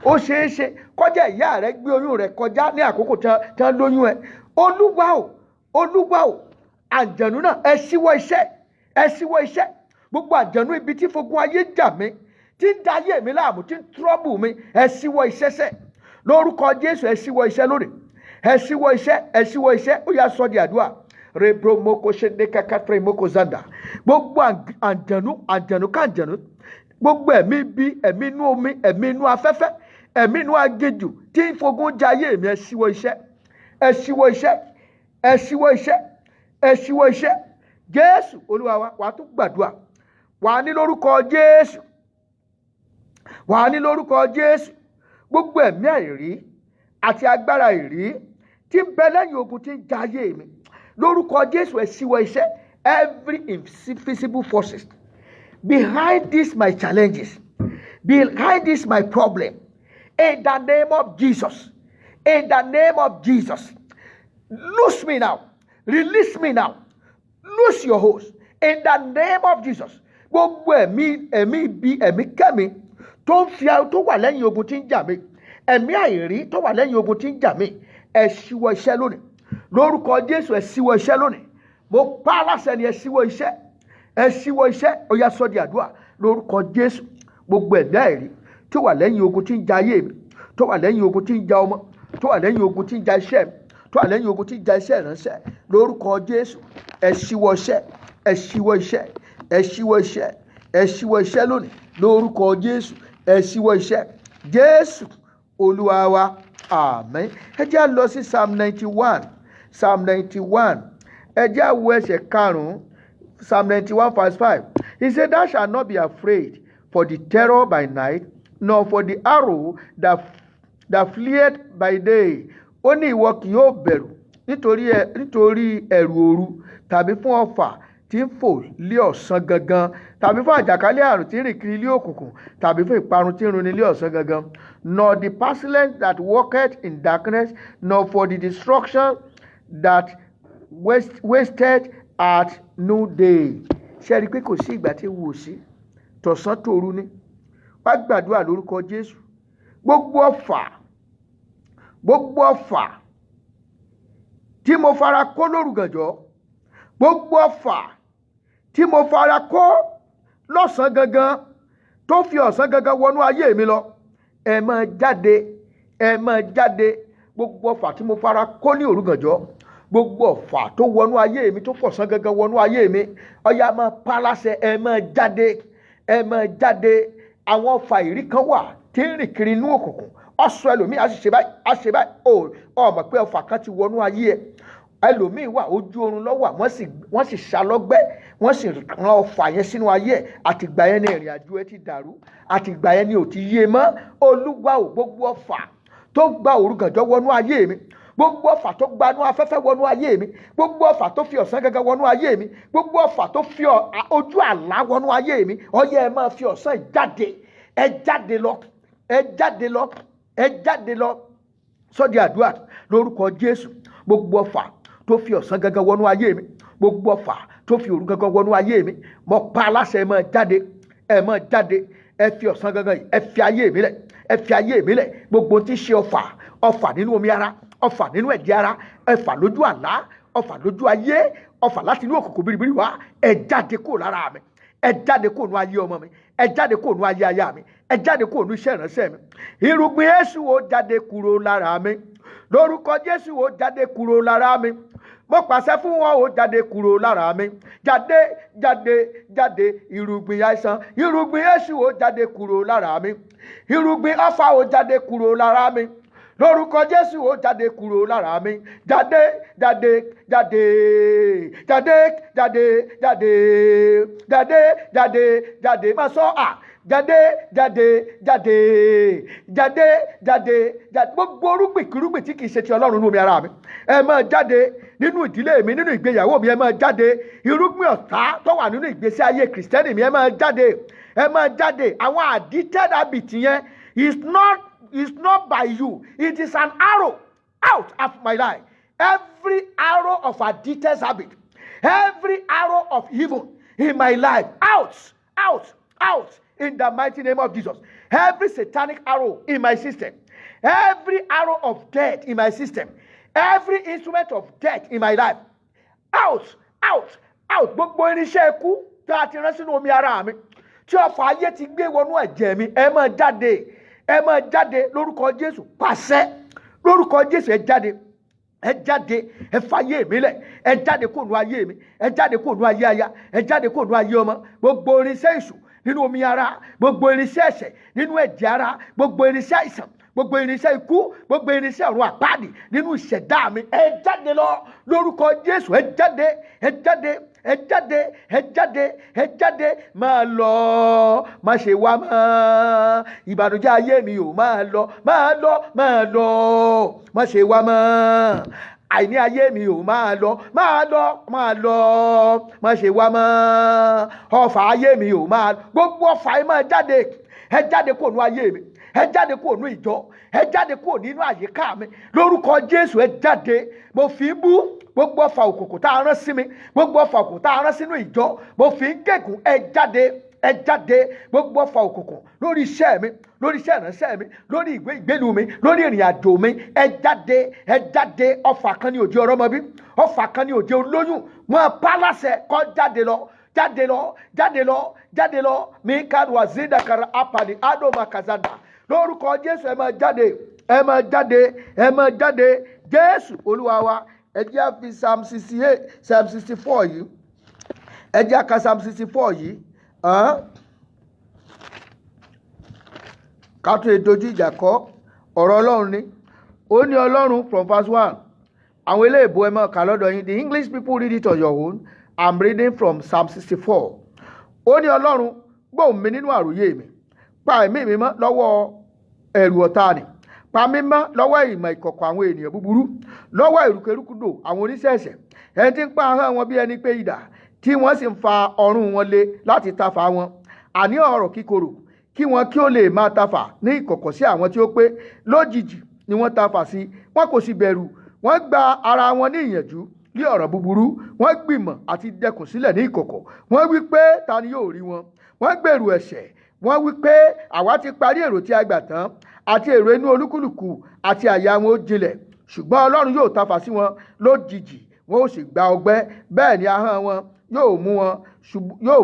ó ṣeéṣe kọjá ìyá rẹ gbé oyún rẹ kọjá ní àkókò tí wọ́n lóyún ẹ olúwa o àjànú náà ẹ ṣíwọ́ iṣẹ́ gbogbo àjànú ibi tí fogun ayé jà mí tí ń dayé mi láàmú tí ń trọ́bù mi ẹ ṣíwọ́ iṣẹ́ sẹ́ lórúkọ Jésù ẹ ṣíwọ́ iṣẹ́ lónìí ẹ ṣíwọ́ iṣẹ́ ó yá sọ di àdúrà rebro moko ṣende kakatre moko zanda gbogbo àjànú kàjànú gbogbo ẹ̀mí bí ẹ̀mí inú omi ẹ̀mí inú afẹ́fẹ́ ẹ̀mí inú agéjù tí ń fogun jayé mi ẹ ṣíwọ́ iṣẹ́ Jésù Olúwa wa wàá tún gbàdúrà wàá ní lórúkọ Jésù gbogbo ẹ̀mí àìrí àti agbára ìrí tí ń bẹ lẹ́yìn ogun tí ń jayé mi lórúkọ Jésù ẹ ṣíwọ́ iṣẹ́ every invisible forces behind this my challenges behind this my problem in the name of Jesus loose me now release me now loose your host in the name of Jesus gbogbo ẹ̀mí bí ẹ̀mí kẹ́mi tó ń fi tó wà lẹ́yìn ogun tí ń jà mí ẹ̀mí àìrí tó wà lẹ́yìn ogun tí ń jà mí ẹ ṣíwọ́ iṣẹ́ lónìí lórúkọ Jésù ẹ ṣíwọ́ iṣẹ́ lónìí mo pa á láṣẹ ni ẹ ṣíwọ́ iṣẹ́ ó yá sọ di àdúrà lórúkọ Jésù gbogbo ẹ̀mí àìrí tó wà lẹ́yìn ogun tí ń jà ayé mi tó wà lẹ́yìn ogun tí ń jà ọmọ tó wà lẹ́yìn ogun tí ń jà iṣẹ́ mi tó wà lẹ́yìn ogun tí ń jà iṣẹ́ ìránṣẹ́ lórúkọ Jésù ẹ ṣíwọ́ iṣẹ́ lónìí lórúkọ Jésù ẹ ṣíwọ́ iṣẹ́ Jésù Olúwa wa àmín. Ẹ jẹ́ á lọ sí Psalm 91 ẹ jẹ́ á wo ẹsẹ̀ 5 Psalm 91 verse 5 he said thou shalt not be afraid for the terror by night nor for the arrow that fleeth by day ó ní ìwọ kì yóò bẹ̀rù nítorí ẹ̀rù òru tàbí fún ọfà tí ń fò lé ọ̀sán gangan tàbí fún àjàkálẹ̀ àrùn tí ń rìn kiri lé òkùnkùn tàbí fún ìparun tí ń runi lé ọ̀sán gangan nor the pestilence that walketh in darkness nor for the destruction that wasted at noonday. ṣe rí i pé kò sí ìgbà tí wò sí tọ̀sán tòru ni wá gbàdúrà lórúkọ Jésù gbogbo ọfà tí mo fara kó lórúgànjọ́ gbogbo ọfà tí mo fara kó lọ́sàn gangan tó fi ọ̀sán gangan wọnú ayé mi lọ ẹ máa jáde gbogbo ọfà tí mo fara kó ní òrùgànjọ́ gbogbo ọfà tó wọnú ayé mi tó fọ̀sán gangan wọnú ayé mi ọya máa pa láṣẹ ẹ máa jáde àwọn ọfà ìrí kan wà tí ń rìn kiri inú òkùnkùn ọ̀sọ̀ ẹlòmíì á ṣe báyìí ó mọ̀ pé ọfà kan ti wọnú ayé ẹ ẹlòmíì wà ojú oorun lọ́wọ́ wọ́n sì ṣàlọ́gbẹ́ wọ́n sì rán ọfà yẹn sínú ayé ẹ̀ àtìgbà yẹn ní ìrìn àjò ẹ ti dàrú àtìgbà yẹn ní ò ti yé mọ́ Olúwa ò gbogbo ọfà tó gba òrùgànjọ́ wọnú ayé mi gbogbo ọfà tó gbanú afẹ́fẹ́ wọnú ayé mi gbogbo ọfà tó fi ọ̀sán gangan wọnú ayé mi gbogbo ọfà tó fi ojú àlá wọnú ayé mi ọyẹ ẹ máa fi ọ̀sán ẹ jáde lọ sọ́dí àdúrà lórúkọ Jésù gbogbo ọfà tó fi ọ̀sán gangan wọnú ayé mi gbogbo ọfà tó fi òru gangan wọnú ayé mi mo pa aláṣẹ ẹ máa jáde ẹ fi ọ̀sán gangan yìí ẹ fi ayé mi lẹ̀ gbogbo tí ṣe ọfà nínú omi ara ọfà nínú ẹ̀jẹ̀ ara ọfà lójú àlá ọfà lójú ayé ọfà láti inú òkùnkùn biribiri wá ẹ jáde kúrò lára mi ẹ jáde kúrò nínú ayé ọmọ mi ẹ jáde kúrò nínú ayé aya mi ẹ jáde kúrò nínú iṣẹ́ ìránṣẹ́ mi irúgbìn Jésù ó jáde kúrò lára mi lórúkọ Jésù ó jáde kúrò lára mi mo pàṣẹ fún wọn ó jáde kúrò lára mi jáde irúgbìn àìsàn irúgbìn Jésù ó jáde kúrò lára mi irúgbìn ọfà ó jáde kúrò lára mi lórúkọ Jésù ó jáde kúrò lára mi jáde má sọ jáde gbogbo orúgbìn tí kìí ṣe ti Ọlọ́run nínú omi ara mi ẹ máa jáde nínú ìdílé mi nínú ìgbéyàwó mi ẹ máa jáde irúgbìn ọ̀tá tó wà nínú ìgbésí ayé kìrìsìtẹ́nì mi ẹ máa jáde àwọn addicted habit yẹn is not by you. It is an arrow out of my life. Every arrow of addicted habit, every arrow of evil in my life, out in the mighty name of Jesus. Every satanic arrow in my system, every arrow of death in my system, every instrument of death in my life, out. Gbogbo irinṣẹ́ ikú tá a ti rán sínú omi ara mi tí ọfà ayé ti gbé wọnú ẹ̀jẹ̀ mi ẹ máa jáde lórúkọ Jésù pàṣẹ lórúkọ Jésù ẹ jáde ẹ fàyè mi lẹ̀ ẹ jáde kó nu ayé mi ẹ jáde kó nu ayé aya ẹ jáde kó nu ayé ọmọ gbogbo irinṣẹ́ èṣù nínú omi ara gbogbo irinṣẹ́ ẹ̀ṣẹ̀ nínú ẹ̀jẹ̀ ara gbogbo irinṣẹ́ àìsàn gbogbo irinṣẹ́ ikú gbogbo irinṣẹ́ ọ̀run àpáàdì nínú ìṣẹ̀dá mi ẹ jáde lọ lórúkọ Jésù ẹ jáde máa lọ má ṣe wá mọ́ ìbànújẹ́ ayé mi ò máa lọ má ṣe wá mọ́ àìní ayé mi ò máa lọ má ṣe wá mọ́ ọfà ayé mi ò máa lọ gbogbo ọfà ẹ máa jáde ẹ jáde kó nu ayé mi ẹ jáde kúrò nínú ìjọ ẹ jáde kúrò nínú àyíká mi lórúkọ Jésù ẹ jáde mo fi bú gbogbo ọfà òkùnkùn tá a rán sí mi gbogbo ọfà òkùnkùn tá a rán sínú ìjọ mo fi ń gégùn ẹ jáde gbogbo ọfà òkùnkùn lórí iṣẹ́ mi lórí iṣẹ́ ìránṣẹ́ mi lórí ìgbélu mi lórí ìrìn àjò mi ẹ jáde ọfà kan ní òjò ọ̀rọ̀ mọ bí ọfà kan ní òjò olóyún wọn pa láṣẹ kó jáde lọ mi kàdùn àzídàkàrà apàdé àdòmà kàzàdà lórúkọ Jésù ẹ máa jáde Jésù Olúwa wa ẹ jẹ́ fi Psalm 64 yìí ẹ jẹ́ ká Psalm 64 yìí ká tó dojú ìjà kọ ọ̀rọ̀ Ọlọ́run ni ó ní Ọlọ́run from verse 1 àwọn eléèbó ẹ máa kà lọ́dọ̀ yín the English people read it on your own. I'm reading from Psalm 64 ó ní Ọlọ́run gbóhùn mi nínú àròyé mi pa ẹ̀mí mi mọ́ lọ́wọ́ ẹ̀rù ọ̀tá ni pa mí mọ́ lọ́wọ́ ìmọ̀ ìkọ̀kọ̀ àwọn ènìyàn búburú lọ́wọ́ ìrùkèrúkúdò àwọn oníṣẹ́ ẹ̀ṣẹ̀ ẹni tí ń pa ahọ́n wọn bí ẹni pé idà tí wọ́n sì ń fa ọrùn wọn lé láti tafà wọn àní ọ̀rọ̀ kíkorò kí wọn kí ó lè máa tafà ní ìkọ̀kọ̀ sí àwọn tí ó pé lójijì ni wọ́n tafà sí wọn kò sì bẹ̀rù wọ́n gba ara wọn ní ìyànjú ní ọ̀rọ̀ búburú wọ́n gbìmọ̀ àti dẹkùn sílẹ̀ ní ìkọ̀kọ̀ wọ́n wí pé ta ni yóò rí wọn wọ́n gbèrú ẹ̀ṣẹ̀ wọ́n wí pé àwa ti parí èrò tí a gbà tán àti èrò inú olúkúlùkù àti àyà wọn ó jinlẹ̀ ṣùgbọ́n Ọlọ́run yóò tafà sí wọn lójijì wọn ó sì gba ọgbẹ́ bẹ́ẹ̀ ni ahọ́n wọn yóò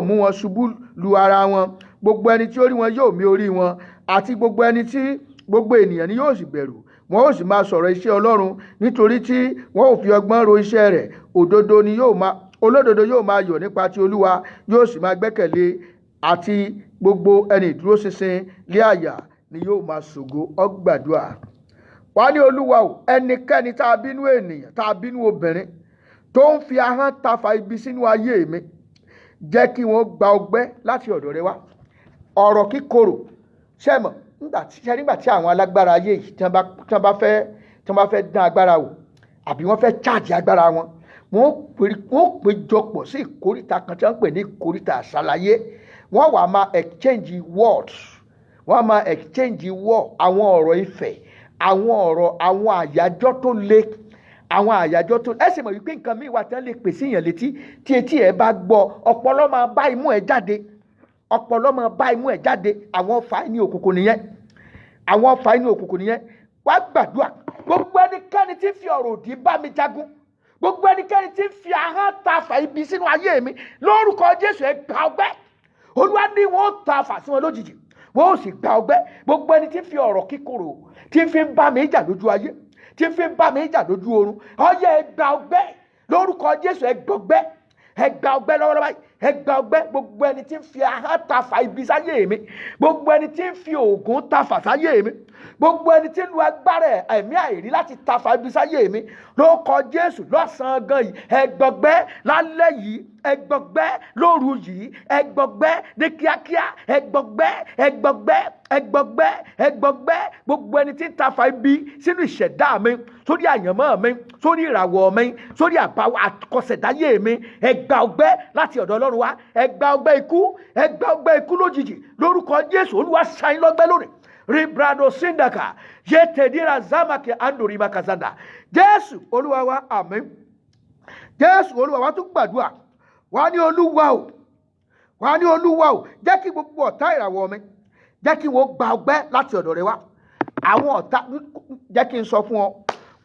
mú wọn ṣubú lu ara wọn gbogbo ẹni tí ó rí wọn yóò mì orí wọn àti gbogbo ẹni tí gbogbo ènìyàn ni yóò sì bẹ̀rù wọn ó sì máa sọ̀rọ̀ iṣẹ́ Ọlọ́run nítorí tí wọn ò fi ọgbọ́n ro iṣẹ́ rẹ̀ olódodo yóò máa yọ̀ nípa ti Olúwa yóò sì máa gbẹ́kẹ̀lé àti gbogbo ẹni ìdúróṣinṣin lé àyà ni yóò máa ṣògo ọgbàdúà wá ní Olúwa o ẹnikẹ́ni tá a bínú ènìyàn tá a bínú obìnrin tó ń fi ahọ́n tafà ibi sínú ayé mi jẹ́ kí wọ́n gba ọgbẹ́ láti ọ̀dọ̀ rẹ wá ọ̀rọ̀ kíkorò ṣẹ́mọ̀ nígbà tí àwọn alágbára ayé yìí tí wọ́n bá fẹ́ dán agbára wò àbí wọ́n fẹ́ cháàjì agbára wọn wọ́n péjọpọ̀ sí ìkóríta kan tí wọ́n pè ní ìkóríta àṣàlàyé wọ́n wà máa exchange words wọ́n máa exchange word àwọn ọ̀rọ̀ ìfẹ́ àwọn àyájọ́ tó le àwọn àyájọ́ tó ẹ sì mọ̀ wípé nǹkan míì wà tí wọ́n lè pèsè èèyàn létí tí etí ẹ bá gbọ́ ọpọlọ máa bá imú ẹ jáde àwọn ọfà inú òkùnkùn nìyẹn wá gbàdúrà gbogbo ẹnikẹ́ni tí ń fi ọ̀rọ̀ òdì bá mi jagun gbogbo ẹnikẹ́ni tí ń fi ahọ́n tafà ibi sínú ayé mi lórúkọ Jésù ẹ gba ọgbẹ́ Olúwa ní wọn ó tafà sí wọn lójijì wọn ó sì gba ọgbẹ́ gbogbo ẹni tí ń fi ọ̀rọ̀ kíkorò tí ń fi ń bá mi jà lójú ayé tí ń fi ń bá mi jà lójú oorun ọyẹ ẹ gba ọgbẹ́ lórúkọ Jésù ẹ gbọgbẹ́ lọ́wọ́lọ́wọ́ yìí ẹ gba ọgbẹ́ gbogbo ẹni tí ń fi ahọ́n tafà ibi sáyé mi gbogbo ẹni tí ń fi oògùn tafà sáyé mi gbogbo ẹni tí ń lu agbára ẹ̀mí àìrí láti tafà ibi sáyé mi lórúkọ Jésù lọ́sàn-án gan yìí ẹ gbọgbẹ́ lálẹ́ yìí ẹ gbọgbẹ́ lóru yìí ẹ gbọgbẹ́ ní kíákíá ẹ gbọgbẹ́ gbogbo ẹni tí ń tafà ibi sínú ìṣẹ̀dá mi sórí àyànmọ́ mi sórí ìràwọ̀ mi sórí àbáwọ̀ àkọsẹ̀dáyé mi ẹ gba ọgbẹ́ láti ọ̀dọ̀ Ọlọ́run wá ẹ gba ọgbẹ́ ikú lójijì lórúkọ Jésù Olúwa ṣáyín lọ́gbẹ́ lónìí ribrado sindaka yetedira zamake andori makazanda Jésù Olúwa wa àmín Jésù Olúwa wa tún gbàdúrà wá ní Olúwa o jẹ́ kí gbogbo ọ̀tá ìràwọ̀ mi jẹ́ kí wọ́n gba ọgbẹ́ láti ọ̀dọ̀ rẹ wá àwọn ọ̀tá jẹ́ kí n sọ fún ọ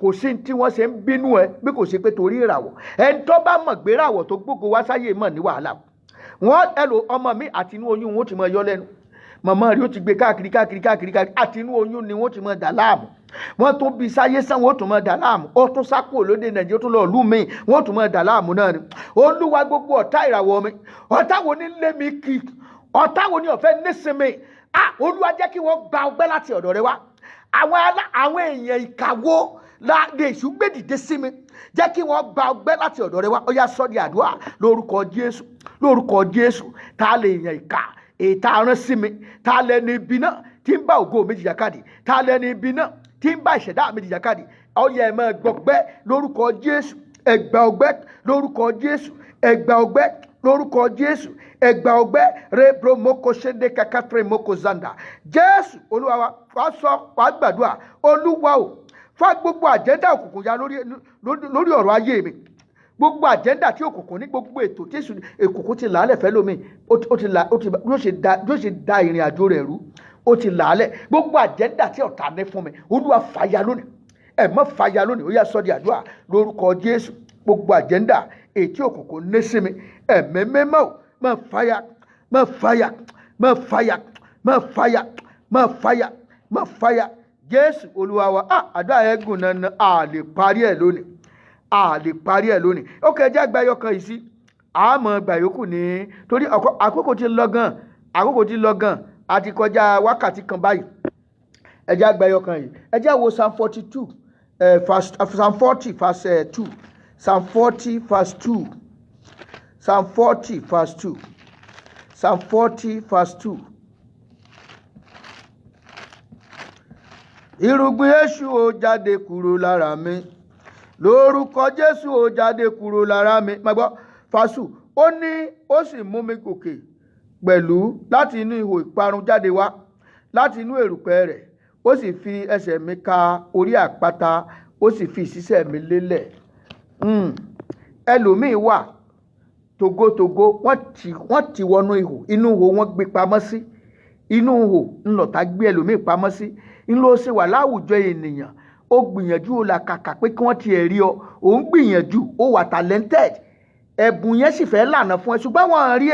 kò sí tí wọ́n ṣe ń bínú ẹ bí kò ṣe pé torí ìràwọ̀ ẹni tó bá mọ̀ gbé ìràwọ̀ tó gbógo wá sáyé mọ̀ ní wàhálà wọ́n ẹlò ọmọ mi àti inú oyún wọ́n ti mọ yọ lẹ́nu màmá rí ó ti gbé káàkiri àti inú oyún ni wọ́n ti mọ dà láàmú wọ́n tún bí sáyé sàn wọ́n tún mọ dà láàmú ó tún sápò lóde Nàìjíríà ó tún lọ lú mi wọ́n tún mọ dà láàmú náà ni Olúwa gbogbo ọ̀tá ìràwọ̀ mi ọ̀tá wo ní lé mi kì ọ̀tá wo ní ọ̀fẹ́ nísinmi Olúwa jẹ́ kí wọ́n gba ọgbẹ́ láti ọ̀dọ̀ rẹ wá àwọn èèyàn ìkàwó lè ṣùgbẹ́ dìde sí mi jẹ́ kí wọ́n gba ọgbẹ́ láti ọ̀dọ̀ rẹ wá ó yá sọ́ di àdúrà lórúkọ Jésù tá lè yàn ìkà ètà arán sí mi tá lẹ́ni ibi náà tí ń bá ògo mi jìjàkadì tá lẹ́ni ibi náà tí ń bá ìṣẹ̀dá mi jìjàkadì ó yá ẹ máa gbọgbẹ́ lórúkọ Jésù ẹgbà ọgbẹ́ lórúkọ Jésù ẹgbà ọgbẹ́ lórúkọ Jésù ẹgbà ọgbẹ́ rebro moko ṣẹdẹ kakatre moko zanda Jésù Olúwa wa sọ wàá gbàdúrà Olúwa o fá gbogbo àjẹ́ndà òkùnkùn ya lórí ọ̀rọ̀ ayé mi gbogbo àjẹ́ndà tí òkùnkùn ní gbogbo ètò tí òkùnkùn ti làálẹ̀ fẹ́ lómi yóò ṣe da ìrìn àjò rẹ̀ rú ó ti làálẹ̀ gbogbo àjẹ́ndà tí ọ̀tá ní fún mi Olúwa fàya lónìí ẹ̀mọ́ fàya lónìí ó yá sọ́ di àdúrà lórúkọ Jésù gbogbo àjẹ́ndà ètí òkùnkùn ní sí mi ẹ̀mí mímọ́ máa fàya máa fàya máa fàya máa fàya máa fàya máa fàya Jésù Olúwa wa àdúrà yẹn gùn náà a lè parí ẹ̀ lónìí ó kẹjá gba ẹyọkan yìí sí àmọ́ gbà yòókù ní torí àkókò ti lọ gan àti kọjá wákàtí kan báyìí ẹjá gba ẹyọkan yìí ẹjá wo Psalm 42 Psalm 40 verse 2 Psalm 40 verse 2 Psalm 40 verse 2 Psalm 40 verse 2. Irúgbìn èṣù ó jáde kúrò lára mi lórúkọ Jésù ó jáde kúrò lára mi má gbọ́ fásù ó ní ó sì mú mi gòkè pẹ̀lú láti inú ihò ìparun jáde wá láti inú èrùpẹ̀ rẹ̀ ó sì fi ẹsẹ̀ mi ka orí àpáta ó sì fi ìṣísẹ̀ mi lélẹ̀ ẹlòmíì wà togotogo wọ́n ti wọnú ihò inú ihò wọ́n gbé pamọ́ sí inú ihò ńlọ̀tá gbé ẹlòmíì pamọ́ sí ńlọ ṣe wà láwùjọ ènìyàn ó gbìyànjú ó la kàkà pé kí wọ́n ti rí ọ ó ń gbìyànjú ó wà talented ẹ̀bùn yẹn sì fẹ́ lànà fún ẹ ṣùgbọ́n wọ́n rí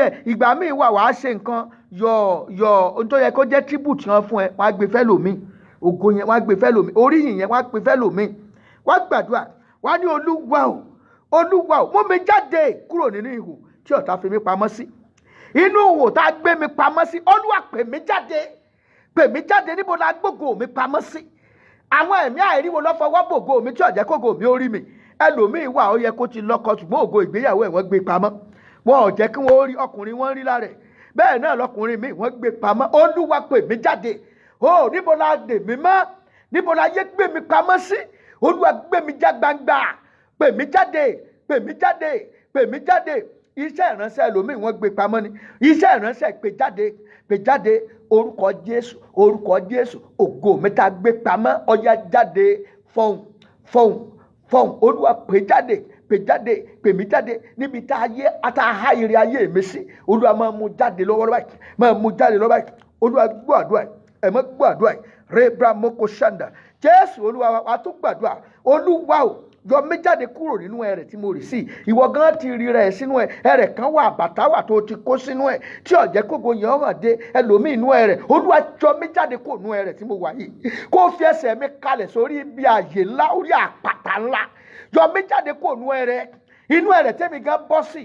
ẹ̀ ìgbà míì wà wàá ṣe nǹkan yọ ohun tó yẹ kó jẹ́ tribute yẹn fún ẹ wọ́n á gbé fẹ́ lòmíì ògo yẹn wọ́n á gbé fẹ́ lòmíì oríyìn yẹn wọ́n á gbé fẹ́ lòmíì wọ́n á gbàdúrà wọ́n á ní Olúwa o mú mi jáde kúrò nínú ihò tí ọ̀tá fi mí pamọ́ sí inú ihò tá a gbé mi pamọ́ sí Olúwa pè mí jáde níbo la gbógo mi pamọ́ sí àwọn ẹ̀mí àìríwo lọ́fọwọ́ bògo mi tí ọ̀jẹ́ kógo mi ó rí mi ẹlòmíì wà ó yẹ kó ti lọ́kọ ṣùgbọ́n ògo ìgbéyàwó ẹ̀ wọ́n gbé pamọ́ wọn ò jẹ́ kí wọ́n rí ọkùnrin wọn rí lára ẹ̀ bẹ́ẹ̀ náà lọkùnrin mi wọ́n gbé pamọ́ Olúwa pè mí jáde níbo la dè mí mọ́ níbo la yé gbé mi pamọ́ sí Olúwa gbé mi já gbangba pè mí jáde iṣẹ́ ìránṣẹ́ ẹlòmíì wọ́n gbé pamọ́ ni iṣẹ́ ìránṣẹ́ pè jáde orúkọ Jésù ògo mi tá gbé pamọ́ ó yá jáde fọhùn Olúwa pè mí jáde níbi tá a ire ayé mi sí Olúwa máa mú jáde lọ́wọ́ báyìí Olúwa gbọ́ àdúrà ẹ̀ mọ́ gbọ́ àdúrà rebra moko shanda Jésù Olúwa wa tó gbàdúrà Olúwa o yọ mí jáde kúrò nínú ẹrẹ̀ tí mo rì sí ìwọ gan ti rí rẹ̀ sínú ẹrẹ̀ kan wà bàtà wà tó ti kó sínú ẹ̀ tí ọ̀jẹ́ kógo yẹn hàn dé ẹlòmíì inú ẹrẹ̀ Olúwa yọ mí jáde kúrò nínú ẹrẹ̀ tí mo wà yìí kó fi ẹsẹ̀ mi kalẹ̀ sórí ibi ààyè ńlá orí àpáta ńlá yọ mí jáde kúrò inú ẹrẹ̀ tẹ́mi gan bọ́ sí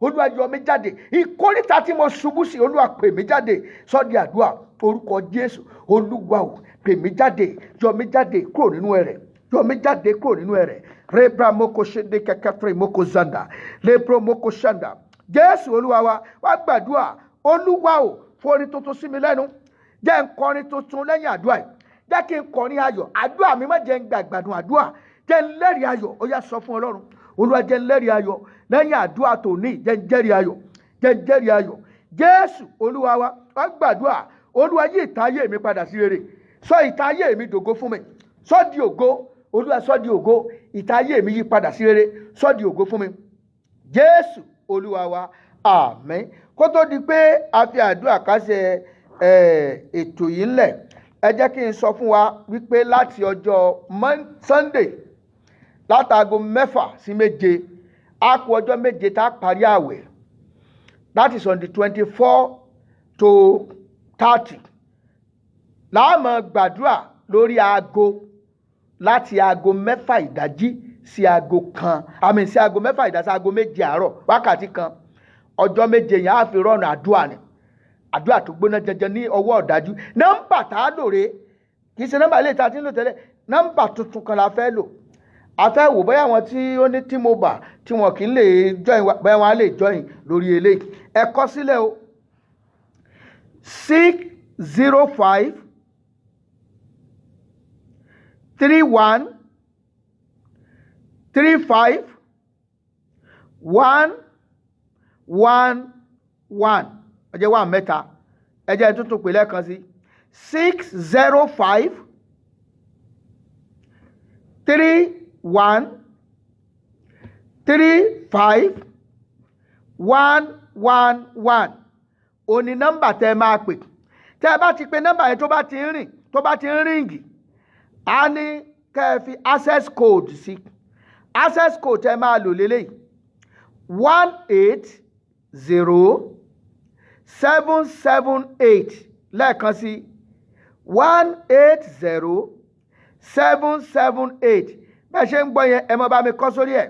Olúwa yọ mí jáde ìkórìtà tí mo ṣubú sí Olúwa pè mí jáde sọ́dí àdúrà orúkọ Jésù Olúwa o pè mí jáde yọ mí jáde kúrò nínú ẹrẹ̀ yọ mí jáde kúrò nínú ẹrẹ̀ rebra moko ṣede kẹkẹfẹ moko zanda lepro moko shanda Jésù Olúwa wa gbàdúrà Olúwa o forin tuntun sí mi lẹ́nu jẹ́ n kọrin tuntun lẹ́yìn àdúrà yìí jẹ́ kí n kọrin ayọ̀ àdúrà mi má jẹ́ n gbàgbàdùn àdúrà jẹ́ n lẹ́rìí ayọ̀ ó yá sọ fún Ọlọ́run Olúwa jẹ́ n lẹ́rìí ayọ̀ lẹ́yìn àdúrà tòní jẹ́ n jẹ́rìí ayọ̀ Jésù Olúwa wa gbàdúrà Olúwa yí ìtayé mi padà sí rere sọ ìtayé mi dògo fún mi sọ di ògo Olúwa sọ di ògo ìtayé mi yí padà sí rere sọ di ògo fún mi Jésù Olúwa wa àmín kó tó di pé a fi àdúrà kásẹ̀ ètò yìí ńlẹ̀ ẹ jẹ́ kí n sọ fún wa wípé láti ọjọ́ Sunday látago 6 sí 7 á kù ọjọ́ méje tá a parí àwẹ̀. That is on the 24 to 30. Láàmú gbàdúrà lórí aago láti aago 6 ìdájí sí aago kan. Sí aago 6 ìdájí sí aago 7 àárọ̀, wákàtí kan. Ọjọ́ méje yẹn á fi rọ̀nà àdúrà ni. Àdúrà tó gbóná jẹjẹ ní ọwọ́ ọ̀dájú. Nọ́mbà tá a lò rè kì í ṣe nọ́mbà ilé ìta tí ń lò tẹ́lẹ̀. Nọ́mbà tuntun kan la fẹ́ lò. A fẹ́ wò bóyá àwọn tí ó ní T-Mobile tí wọn kì í lè join bóyá wọn á lè join lórí eléyìí. Ẹ kọ sílẹ̀ o. 605 31 35 111. Ẹ jẹ́ wá mẹ́ta. Ẹ jẹ́ tuntun pè lẹ́ẹ̀kan sí. 605 31 35 111. Ó ní nọ́mbà tẹ́ máa pè. Tẹ́ bá ti pe nọ́mbà yẹn tó bá ti ń ríǹgì, a ní kẹ́ fi access code sí. Access code tẹ́ máa lò lélẹ́yìí 180-778 lẹ́ẹ̀kan sí 180-778. Bẹ́ẹ̀ ṣe ń gbọ́ yẹn ẹ má bá mi kọ sórí ẹ̀.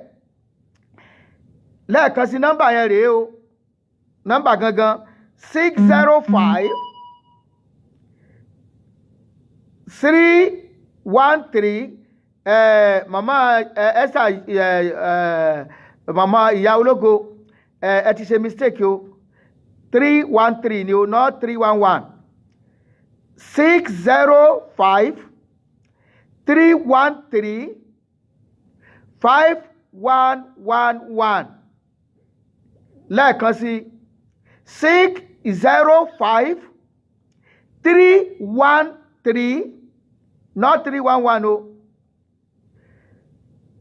Lẹ́ẹ̀kan sí nọ́mbà yẹn rèé o. Nọ́mbà gangan 605 313 mama Esther mama ìyá ológo ẹ ti ṣe mistake o. 313 ni o, not 311. 605 313 5111. Lẹ́ẹ̀kan sí 605 313 not 311 o.